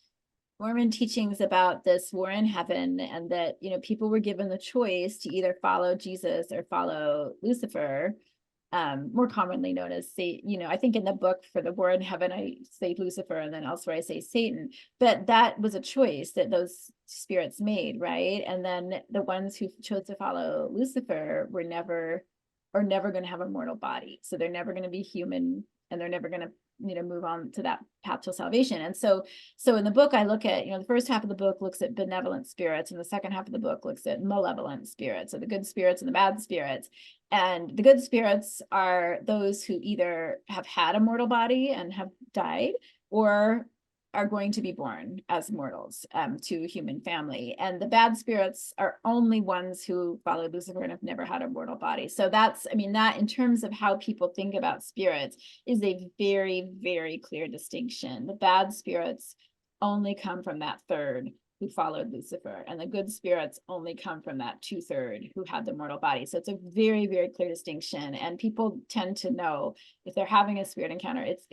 Mormon teachings about this war in heaven, and that, you know, people were given the choice to either follow Jesus or follow Lucifer, more commonly known as you know, I think in the book for the war in heaven, I say Lucifer, and then elsewhere I say Satan. But that was a choice that those spirits made, right? And then the ones who chose to follow Lucifer are never going to have a mortal body. So they're never going to be human, and they're never going to, you know, move on to that path to salvation. And so in the book, I look at, you know, the first half of the book looks at benevolent spirits, and the second half of the book looks at malevolent spirits, so the good spirits and the bad spirits. And the good spirits are those who either have had a mortal body and have died, or are going to be born as mortals to a human family. And the bad spirits are only ones who follow Lucifer and have never had a mortal body. So that's, I mean, that in terms of how people think about spirits is a very, very clear distinction. The bad spirits only come from that third who followed Lucifer, and the good spirits only come from that 2/3 who had the mortal body. So it's a very, very clear distinction. And people tend to know if they're having a spirit encounter, it's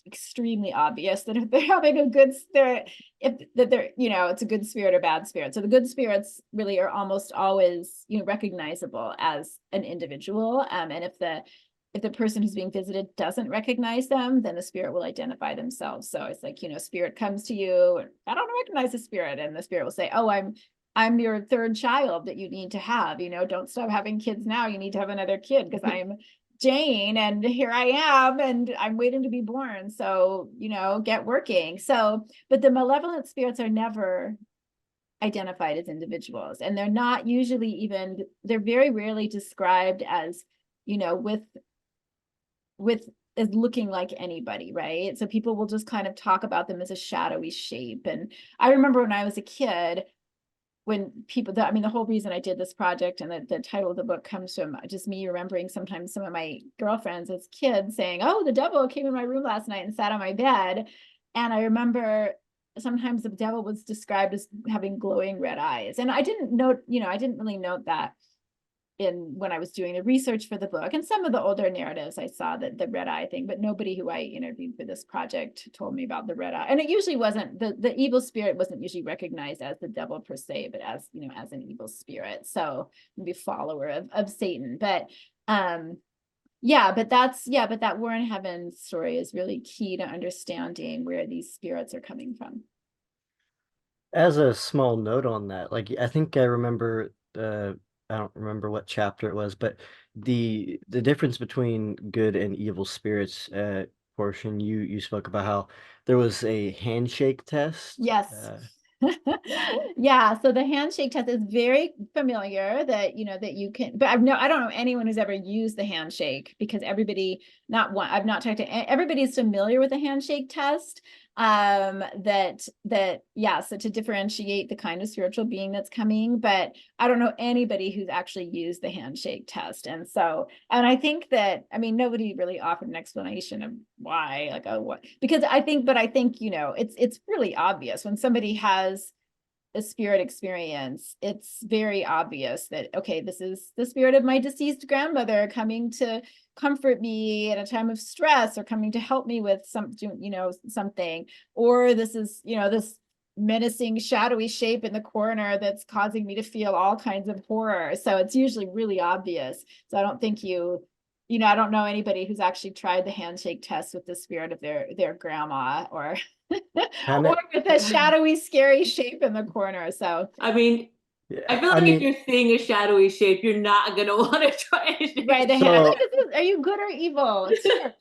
extremely obvious that if they're having a good spirit, if that they're, you know, it's a good spirit or bad spirit. So the good spirits really are almost always, you know, recognizable as an individual. And if the person who's being visited doesn't recognize them, then the spirit will identify themselves. So it's like, you know, spirit comes to you, and I don't recognize the spirit, and the spirit will say, oh, I'm your third child that you need to have, you know, don't stop having kids now, you need to have another kid because I'm Jane, and here I am, and I'm waiting to be born. So, you know, get working. So, but the malevolent spirits are never identified as individuals, and they're not usually even, they're very rarely described as, you know, with as looking like anybody, right? So people will just kind of talk about them as a shadowy shape. And I remember when I was a kid, when people, I mean, the whole reason I did this project, and the title of the book comes from just me remembering sometimes some of my girlfriends as kids saying, oh, the devil came in my room last night and sat on my bed. And I remember sometimes the devil was described as having glowing red eyes. And I didn't note, I didn't really note that when I was doing the research for the book. And some of the older narratives, I saw that the red eye thing, but nobody who I interviewed for this project told me about the red eye. And it usually wasn't, the evil spirit wasn't usually recognized as the devil per se, but as, as an evil spirit. So maybe follower of Satan. But but that War in Heaven story is really key to understanding where these spirits are coming from. As a small note on that, like I think I remember I don't remember what chapter it was, but the difference between good and evil spirits portion you spoke about how there was a handshake test. Yes. Yeah, so the handshake test is very familiar that that you can, but I don't know anyone who's ever used the handshake, because I've not talked to everybody's familiar with the handshake test. So to differentiate the kind of spiritual being that's coming, but I don't know anybody who's actually used the handshake test. And I think that, nobody really offered an explanation of why, like, oh, what, because I think it's really obvious when somebody has a spirit experience. It's very obvious that, okay, this is the spirit of my deceased grandmother coming to comfort me at a time of stress, or coming to help me with something, or this is, this menacing shadowy shape in the corner that's causing me to feel all kinds of horror. So it's usually really obvious. So I don't think I don't know anybody who's actually tried the handshake test with the spirit of their grandma, or Kind or of, with a shadowy, scary shape in the corner. So I mean, I yeah, feel like if you're seeing a shadowy shape, you're not gonna want to try it. right, the hand, so are you good or evil? Sure.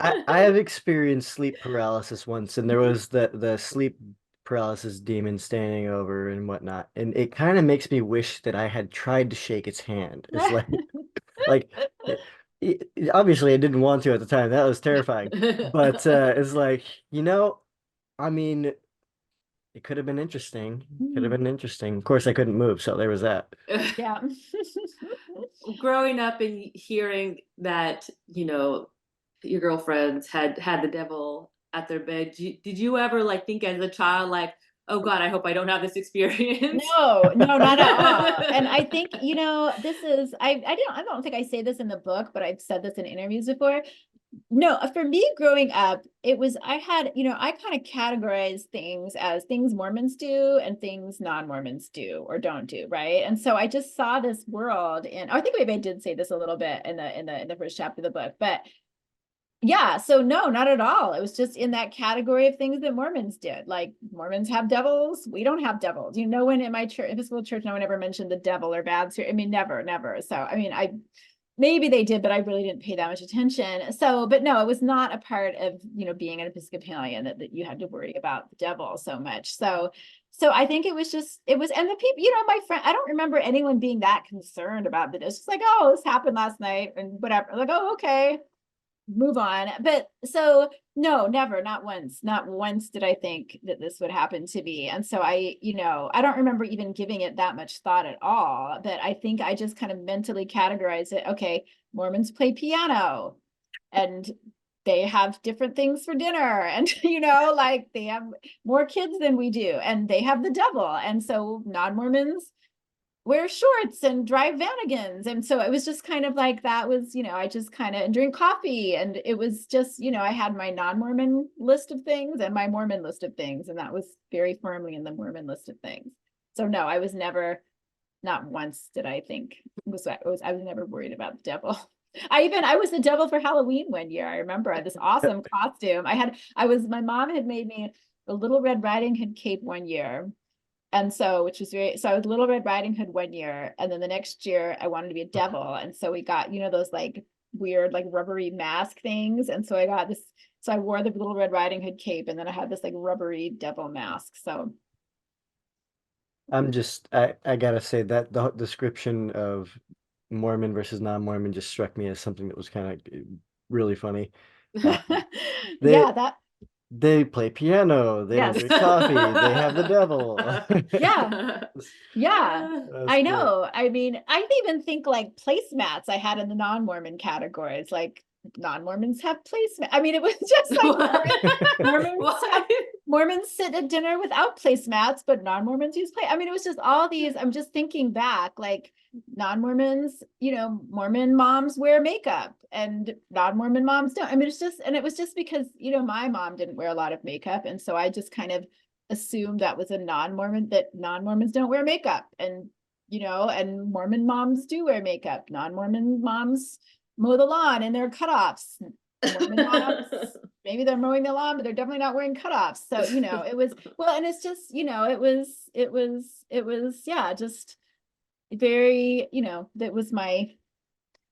I have experienced sleep paralysis once, and there was the sleep paralysis demon standing over and whatnot, and it kind of makes me wish that I had tried to shake its hand. It's like obviously I didn't want to at the time. That was terrifying, but it's like I mean, it could have been interesting. Could have been interesting. Of course, I couldn't move, so there was that. Yeah. Growing up and hearing that, your girlfriends had the devil at their bed, did you ever like think as a child, like, oh God, I hope I don't have this experience? No, not at all. And I think, this is, I don't think I say this in the book, but I've said this in interviews before. No, for me growing up, I kind of categorize things as things Mormons do and things non-Mormons do or don't do, right? And so I just saw this world, and I think maybe I did say this a little bit in the first chapter of the book, but yeah, so no, not at all. It was just in that category of things that Mormons did. Like, Mormons have devils, we don't have devils. No one in my church, Episcopal church, no one ever mentioned the devil or bad spirit. Never. So maybe they did, but I really didn't pay that much attention. So, but no, it was not a part of, being an Episcopalian that you had to worry about the devil so much. So I think and the people, my friend, I don't remember anyone being that concerned about it. It's just like, oh, this happened last night and whatever. Like, oh, okay, move on. But so no, never, not once did I think that this would happen to me. And so I don't remember even giving it that much thought at all, but I think I just kind of mentally categorized it. Okay, Mormons play piano and they have different things for dinner, and like they have more kids than we do, and they have the devil, and so non-Mormons wear shorts and drive Vanagons. And so it was just kind of like, that was, I just kind of drink coffee, and it was just, I had my non-Mormon list of things and my Mormon list of things. And that was very firmly in the Mormon list of things. So no, I was never, not once did I think I was never worried about the devil. I was the devil for Halloween one year. I remember I had this awesome costume. My mom had made me a Little Red Riding Hood cape one year. And so, so I was Little Red Riding Hood one year, and then the next year I wanted to be a devil. And so we got, those like weird, like rubbery mask things. And so I wore the Little Red Riding Hood cape, and then I had this like rubbery devil mask. So I gotta say that the description of Mormon versus non-Mormon just struck me as something that was kind of really funny. Um, they yeah, they play piano, they don't yes. drink coffee, they have the devil. Yeah. Yeah, That's I great. know. I even think like placemats I had in the non-Mormon categories, like non-Mormons have placemats. It was just like What? Mormons have What? Mormons sit at dinner without placemats, but non-Mormons use play. I mean, it was just all these, I'm just thinking back, like non-Mormons, Mormon moms wear makeup and non-Mormon moms don't. I mean, it's just, and it was just because, my mom didn't wear a lot of makeup. And so I just kind of assumed that was a non-Mormon, that non-Mormons don't wear makeup. And, and Mormon moms do wear makeup. Non-Mormon moms mow the lawn in their cutoffs. Mormon moms, maybe they're mowing the lawn, but they're definitely not wearing cutoffs. So, it was, well, and it's just, it was, yeah, just very, that was my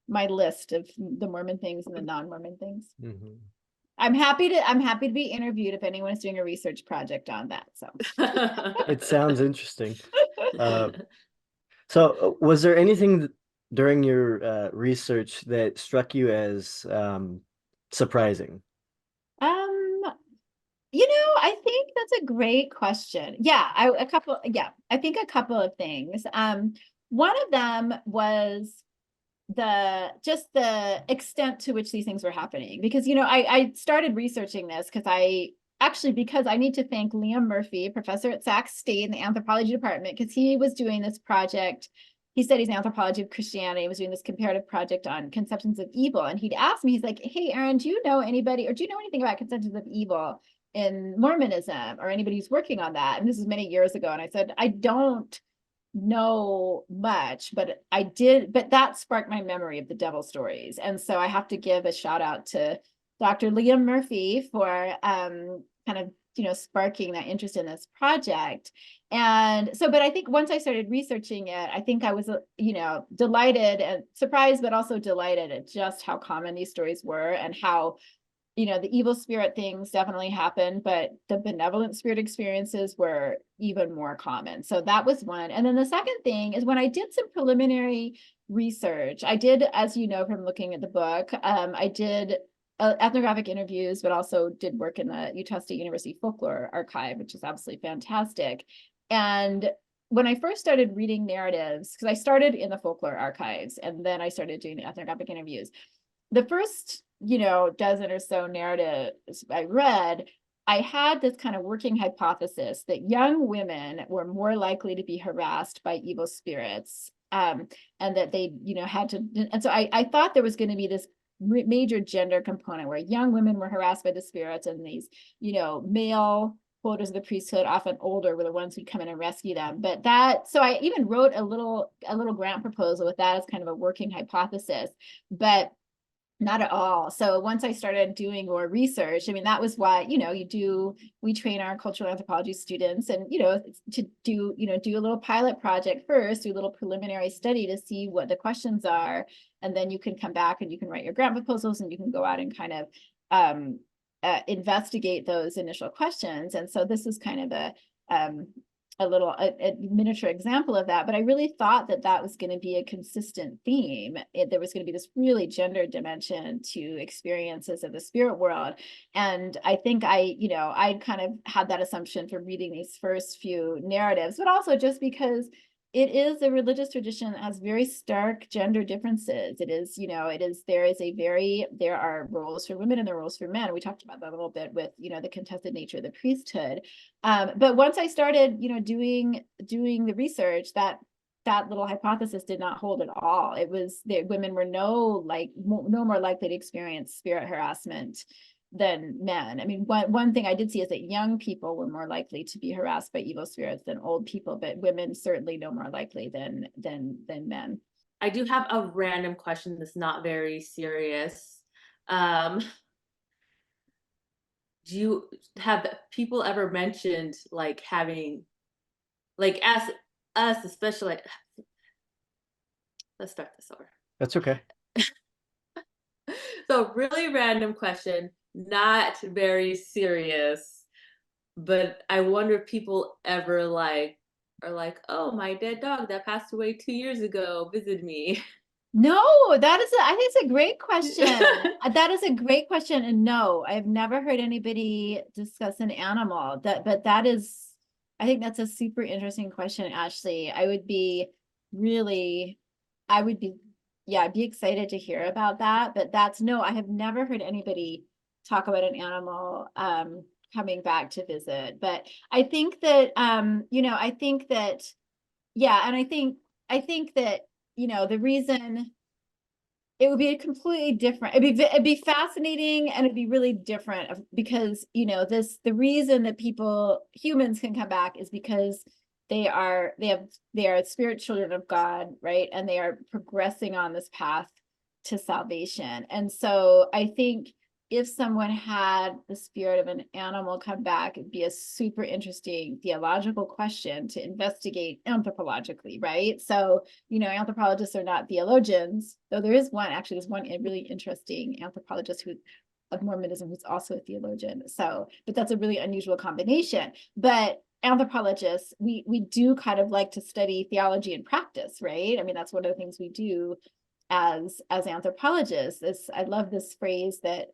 list of the Mormon things and the non-Mormon things. Mhm. I'm happy to be interviewed if anyone's doing a research project on that. So It sounds interesting. So was there anything during your research that struck you as surprising? I think that's a great question. Yeah, I think a couple of things. One of them was the extent to which these things were happening, because I started researching this because I need to thank Liam Murphy, professor at Sac State in the anthropology department, because he was doing this project. He studies anthropology of Christianity. He was doing this comparative project on conceptions of evil, and he'd asked me, he's like, "Hey, Erin, do you know anybody, or do you know anything about conceptions of evil in Mormonism, or anybody who's working on that?" And this is many years ago, and I said, "I don't know much, but that sparked my memory of the devil stories." And so I have to give a shout out to Dr. Liam Murphy for kind of sparking that interest in this project. And so, but I think once I started researching it, I think I was delighted and surprised, but also delighted at just how common these stories were, and how the evil spirit things definitely happened, but the benevolent spirit experiences were even more common. So that was one. And then the second thing is, when I did some preliminary research, I did, as you know from looking at the book, I did ethnographic interviews, but also did work in the Utah State University Folklore Archive, which is absolutely fantastic. And when I first started reading narratives, because I started in the folklore archives and then I started doing the ethnographic interviews, the first dozen or so narratives I read, I had this kind of working hypothesis that young women were more likely to be harassed by evil spirits, and that they had to, and so I thought there was going to be this major gender component where young women were harassed by the spirits, and these male holders of the priesthood, often older, were the ones who'd come in and rescue them. But so I even wrote a little grant proposal with that as kind of a working hypothesis, but not at all. So once I started doing more research, I mean, that was why, we train our cultural anthropology students, and, to do a little pilot project first, do a little preliminary study to see what the questions are. And then you can come back and you can write your grant proposals, and you can go out and kind of investigate those initial questions. And so this is kind of a miniature example of that, but I really thought that was going to be a consistent theme. There was going to be this really gendered dimension to experiences of the spirit world. And I think I kind of had that assumption from reading these first few narratives, but also just because it is a religious tradition that has very stark gender differences. There are roles for women and there are roles for men. We talked about that a little bit with, the contested nature of the priesthood. But once I started, doing the research, that little hypothesis did not hold at all. It was that women were no more likely to experience spirit harassment than men. I mean, one thing I did see is that young people were more likely to be harassed by evil spirits than old people, but women certainly no more likely than men. I do have a random question that's not very serious. Do you have people ever mentioned having, as us, especially, let's start this over. That's okay. So really random question, not very serious, but I wonder if people ever are like, "Oh, my dead dog that passed away 2 years ago visited me." No, I think it's a great question. That is a great question. And no, I've never heard anybody discuss an animal. I think that's a super interesting question, Ashley. I'd be, I'd be excited to hear about that. But no, I have never heard anybody talk about an animal coming back to visit. But I think that, I think that, yeah, and I think that, the reason it would be a completely different, it'd be fascinating, and it'd be really different because, the reason that humans can come back is because they are spirit children of God, right? And they are progressing on this path to salvation. And so I think if someone had the spirit of an animal come back, it'd be a super interesting theological question to investigate anthropologically, right? So, anthropologists are not theologians, though there's one really interesting anthropologist of Mormonism who's also a theologian. So, but that's a really unusual combination. But anthropologists, we do kind of like to study theology and practice, right? I mean, that's one of the things we do as anthropologists. I love this phrase that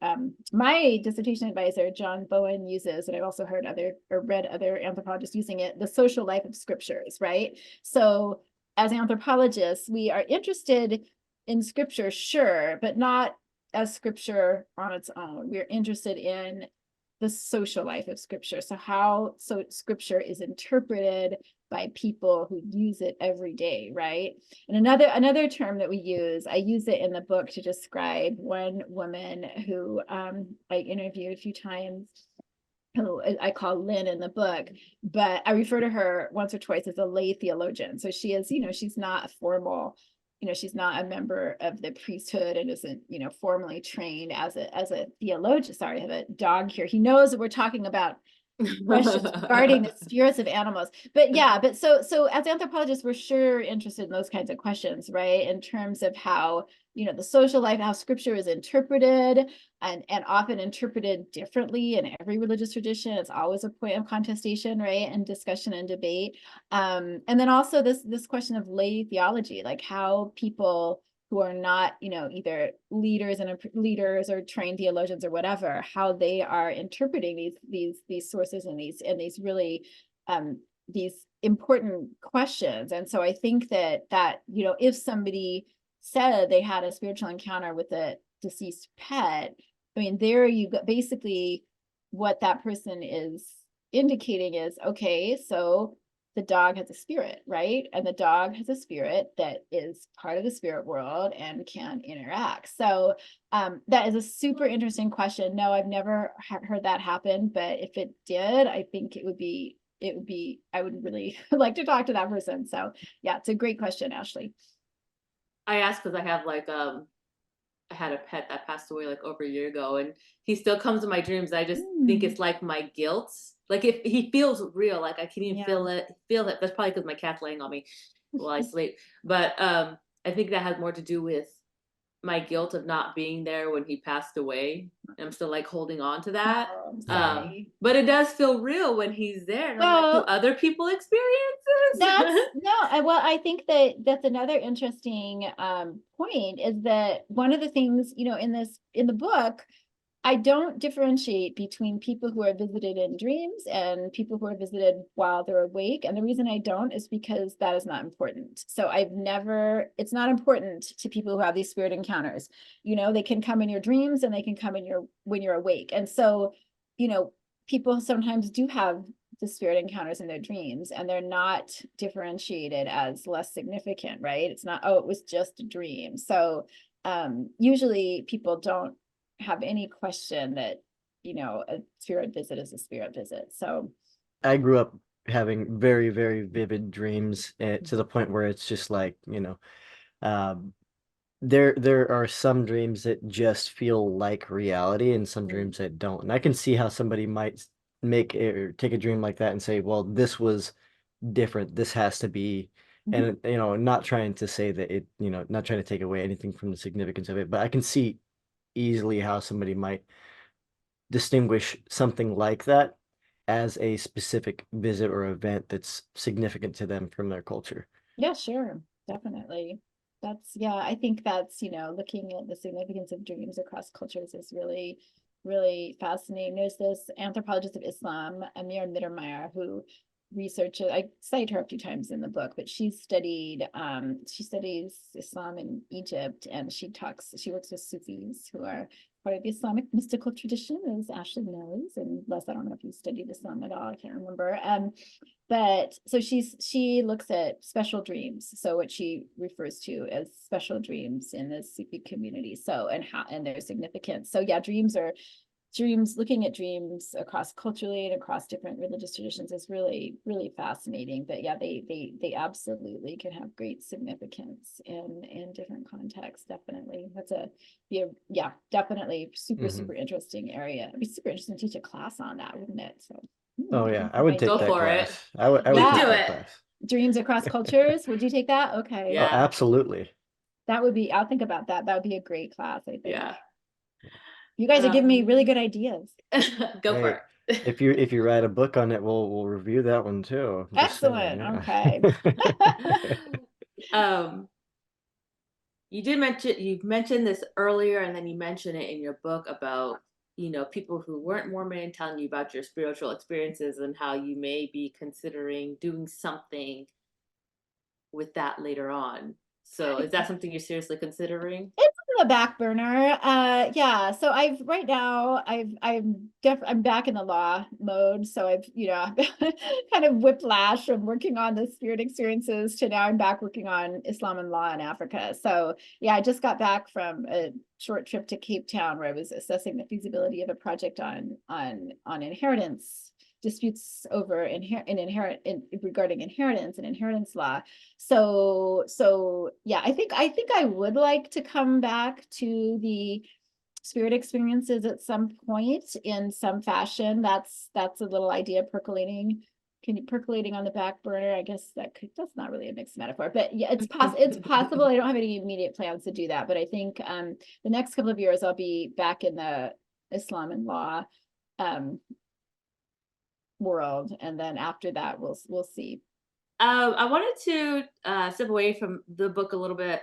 my dissertation advisor John Bowen uses, and I've also read other anthropologists using it: the social life of scriptures, right? So as anthropologists, we are interested in scripture, sure, but not as scripture on its own. We're interested in the social life of scripture. So how scripture is interpreted by people who use it every day, right? And another term that we use, I use it in the book to describe one woman who I interviewed a few times, who I call Lynn in the book, but I refer to her once or twice as a lay theologian. So she is, she's not a formal, she's not a member of the priesthood and isn't, formally trained as a theologian. Sorry, I have a dog here. He knows that we're talking about questions regarding the spirits of animals. But yeah, so as anthropologists, we're sure interested in those kinds of questions, right? In terms of how, the social life, how scripture is interpreted, and often interpreted differently in every religious tradition. It's always a point of contestation, right? And discussion and debate. And then also this question of lay theology, like how people who are not, either leaders or trained theologians or whatever, how they are interpreting these sources and these really these important questions. And so I think that if somebody said they had a spiritual encounter with a deceased pet, I mean, there you go. Basically, what that person is indicating is, okay, so the dog has a spirit, right? And the dog has a spirit that is part of the spirit world and can interact. So that is a super interesting question. No, I've never heard that happen, but if it did, I think I would really like to talk to that person. So yeah, it's a great question, Ashley. I asked because I have I had a pet that passed away like over a year ago, and he still comes in my dreams. I just think it's like my guilt. Like if he feels real, like I can even feel it. That's probably because my cat's laying on me while I sleep. But I think that has more to do with my guilt of not being there when he passed away. I'm still like holding on to that. But it does feel real when he's there. And I'm like, do other people experience this? I think that's another interesting point, is that one of the things, in the book, I don't differentiate between people who are visited in dreams and people who are visited while they're awake. And the reason I don't is because that is not important. So it's not important to people who have these spirit encounters. They can come in your dreams and they can come when you're awake. And so, people sometimes do have the spirit encounters in their dreams, and they're not differentiated as less significant, right? It's not, oh, it was just a dream. So usually people don't have any question that a spirit visit is a spirit visit. So I grew up having very, very vivid dreams, to the point where it's just like, um, there are some dreams that just feel like reality and some dreams that don't. And I can see how somebody might make or take a dream like that and say, well, this was different. This has to be, and not trying to say that not trying to take away anything from the significance of it, but I can see easily how somebody might distinguish something like that as a specific visit or event that's significant to them from their culture. Yeah, sure. Definitely. I think that's, looking at the significance of dreams across cultures is really, really fascinating. There's this anthropologist of Islam, Amir Mittermeier, who researches, I cite her a few times in the book, but she studies Islam in Egypt, and she works with Sufis who are part of the Islamic mystical tradition, as Ashley knows, and Les, I don't know if you studied Islam at all, I can't remember. But so she looks at special dreams, so what she refers to as special dreams in the Sufi community. So and their significance. So yeah, looking at dreams across culturally and across different religious traditions is really, really fascinating. But yeah, they absolutely can have great significance in different contexts. Definitely. Definitely super interesting area. It'd be super interesting to teach a class on that, wouldn't it? So Oh yeah, I would take Go that for it. class. I You would do take that it. class. Dreams across cultures. Would you take that? Okay. Oh, Yeah. absolutely. That would be, I'll think about that. That would be a great class, I think. Yeah. You guys are giving me really good ideas. Go Hey, for it. if you write a book on it, we'll review that one too. I'm just saying, Excellent. Okay. yeah. um, you've mentioned this earlier, and then you mentioned it in your book about, people who weren't Mormon telling you about your spiritual experiences and how you may be considering doing something with that later on. So is that something you're seriously considering? It's on the back burner. Yeah. So I'm back in the law mode. So I've, kind of whiplash from working on the spirit experiences to now I'm back working on Islam and law in Africa. So yeah, I just got back from a short trip to Cape Town where I was assessing the feasibility of a project on inheritance disputes over regarding inheritance and inheritance law. So yeah, I think I would like to come back to the spirit experiences at some point in some fashion. That's a little idea percolating. Percolating on the back burner? I guess that's not really a mixed metaphor, but yeah, it's possible. I don't have any immediate plans to do that, but I think the next couple of years I'll be back in the Islam and law world, and then after that we'll see. I wanted to step away from the book a little bit.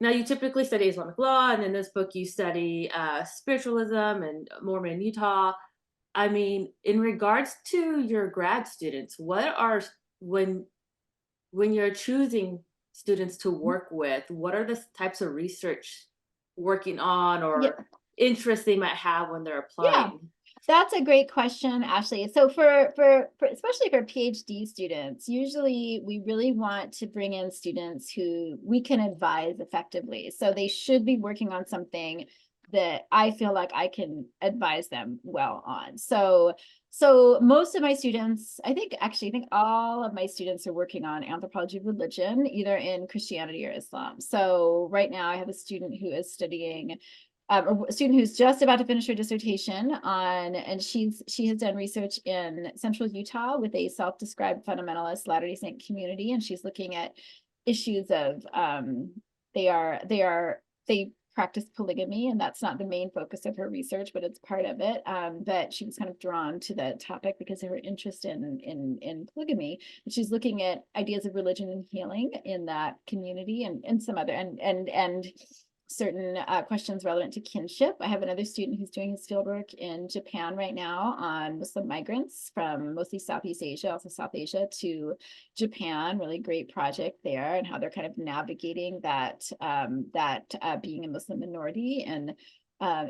Now, you typically study Islamic law, and in this book, you study spiritualism and Mormon Utah. I mean, in regards to your grad students, when you're choosing students to work with, what are the types of research working on or interests they might have when they're applying? That's a great question, Ashley. So for especially for PhD students, usually we really want to bring in students who we can advise effectively. So they should be working on something that I feel like I can advise them well on. So most of my students, I think all of my students are working on anthropology of religion, either in Christianity or Islam. So right now I have a student who is studying a student who's just about to finish her dissertation and she has done research in central Utah with a self-described fundamentalist Latter-day Saint community, and she's looking at issues of they practice polygamy, and that's not the main focus of her research, but it's part of it. But she was kind of drawn to the topic because of her interest in polygamy. But she's looking at ideas of religion and healing in that community and some other and certain questions relevant to kinship. I have another student who's doing his fieldwork in Japan right now on Muslim migrants from mostly Southeast Asia, also South Asia, to Japan. Really great project there, and how they're kind of navigating that being a Muslim minority and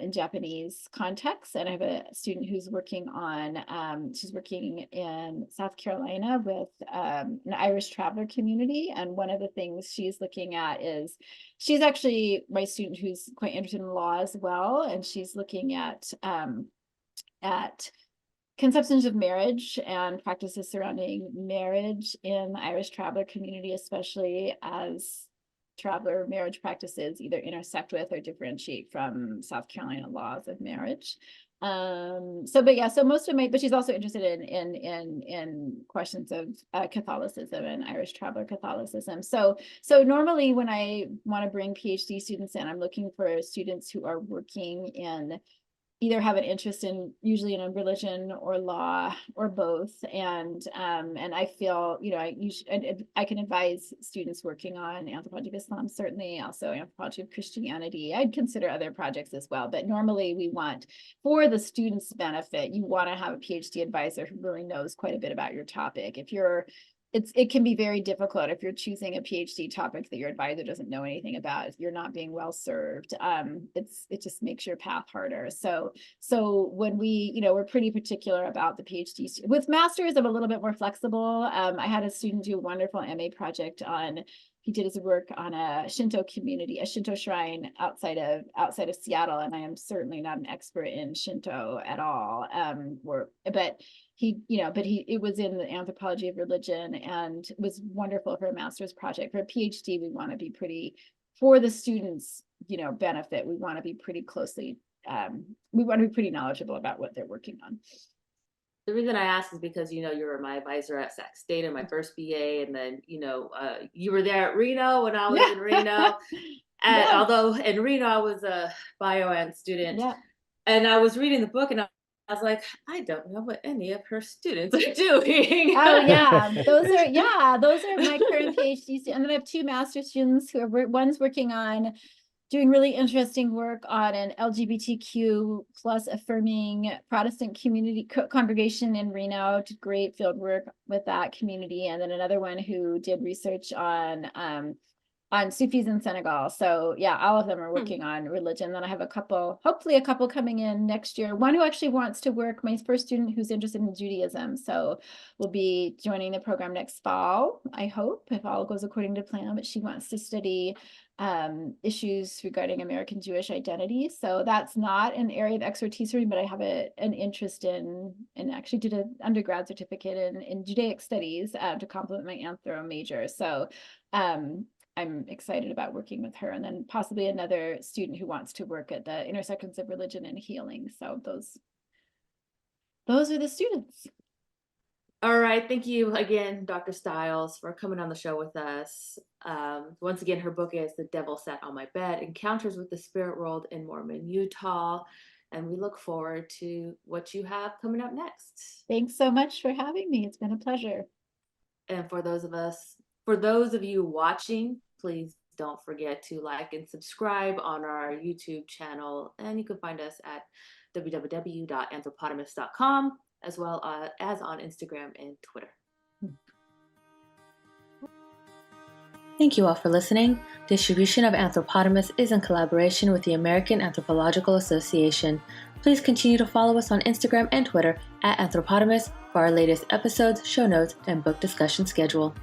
in Japanese context. And I have a student who's working on, she's working in South Carolina with an Irish traveler community. And one of the things she's looking at is, she's actually my student who's quite interested in law as well. And she's looking at conceptions of marriage and practices surrounding marriage in the Irish traveler community, especially as traveler marriage practices either intersect with or differentiate from South Carolina laws of marriage. But she's also interested in questions of Catholicism and Irish traveler Catholicism. So normally when I want to bring PhD students in, I'm looking for students who are working in either have an interest in usually in a religion or law or both. And I feel, I can advise students working on anthropology of Islam, certainly, also anthropology of Christianity. I'd consider other projects as well, but normally we want, for the students' benefit, you want to have a PhD advisor who really knows quite a bit about your topic. it can be very difficult if you're choosing a PhD topic that your advisor doesn't know anything about. You're not being well served. It just makes your path harder. So when we, we're pretty particular about the PhD. With masters, I'm a little bit more flexible. I had a student do a wonderful MA project on. He did his work on a Shinto community, a Shinto shrine outside of Seattle, and I am certainly not an expert in Shinto at all. But it was in the anthropology of religion, and it was wonderful for a master's project. For a PhD, we want to be pretty, for the students, benefit. We want to be pretty closely, we want to be pretty knowledgeable about what they're working on. The reason I asked is because, you were my advisor at Sac State in my first BA. And then, you were there at Reno when I was in Reno. And although in Reno, I was a bioant student. Yeah. And I was reading the book and I was like, I don't know what any of her students are doing. Oh yeah, those are my current PhD students. And then I have 2 master students who are, one's working on doing really interesting work on an LGBTQ plus affirming Protestant community congregation in Reno. Did great field work with that community. And then another one who did research on Sufis in Senegal. So yeah, all of them are working on religion. Then I have hopefully a couple coming in next year. One who actually wants to work, my first student who's interested in Judaism. So we'll be joining the program next fall, I hope, if all goes according to plan. But she wants to study issues regarding American Jewish identity. So that's not an area of expertise for me, but I have an interest in, and actually did an undergrad certificate in Judaic studies to complement my anthro major. So I'm excited about working with her, and then possibly another student who wants to work at the intersections of religion and healing. So those are the students. All right. Thank you again, Dr. Stiles, for coming on the show with us. Once again, her book is The Devil Sat on My Bed, Encounters with the Spirit World in Mormon Utah. And we look forward to what you have coming up next. Thanks so much for having me. It's been a pleasure. And for those of you watching, please don't forget to like and subscribe on our YouTube channel. And you can find us at www.anthropotamus.com, as well as on Instagram and Twitter. Thank you all for listening. Distribution of Anthropotamus is in collaboration with the American Anthropological Association. Please continue to follow us on Instagram and Twitter at Anthropotamus for our latest episodes, show notes, and book discussion schedule.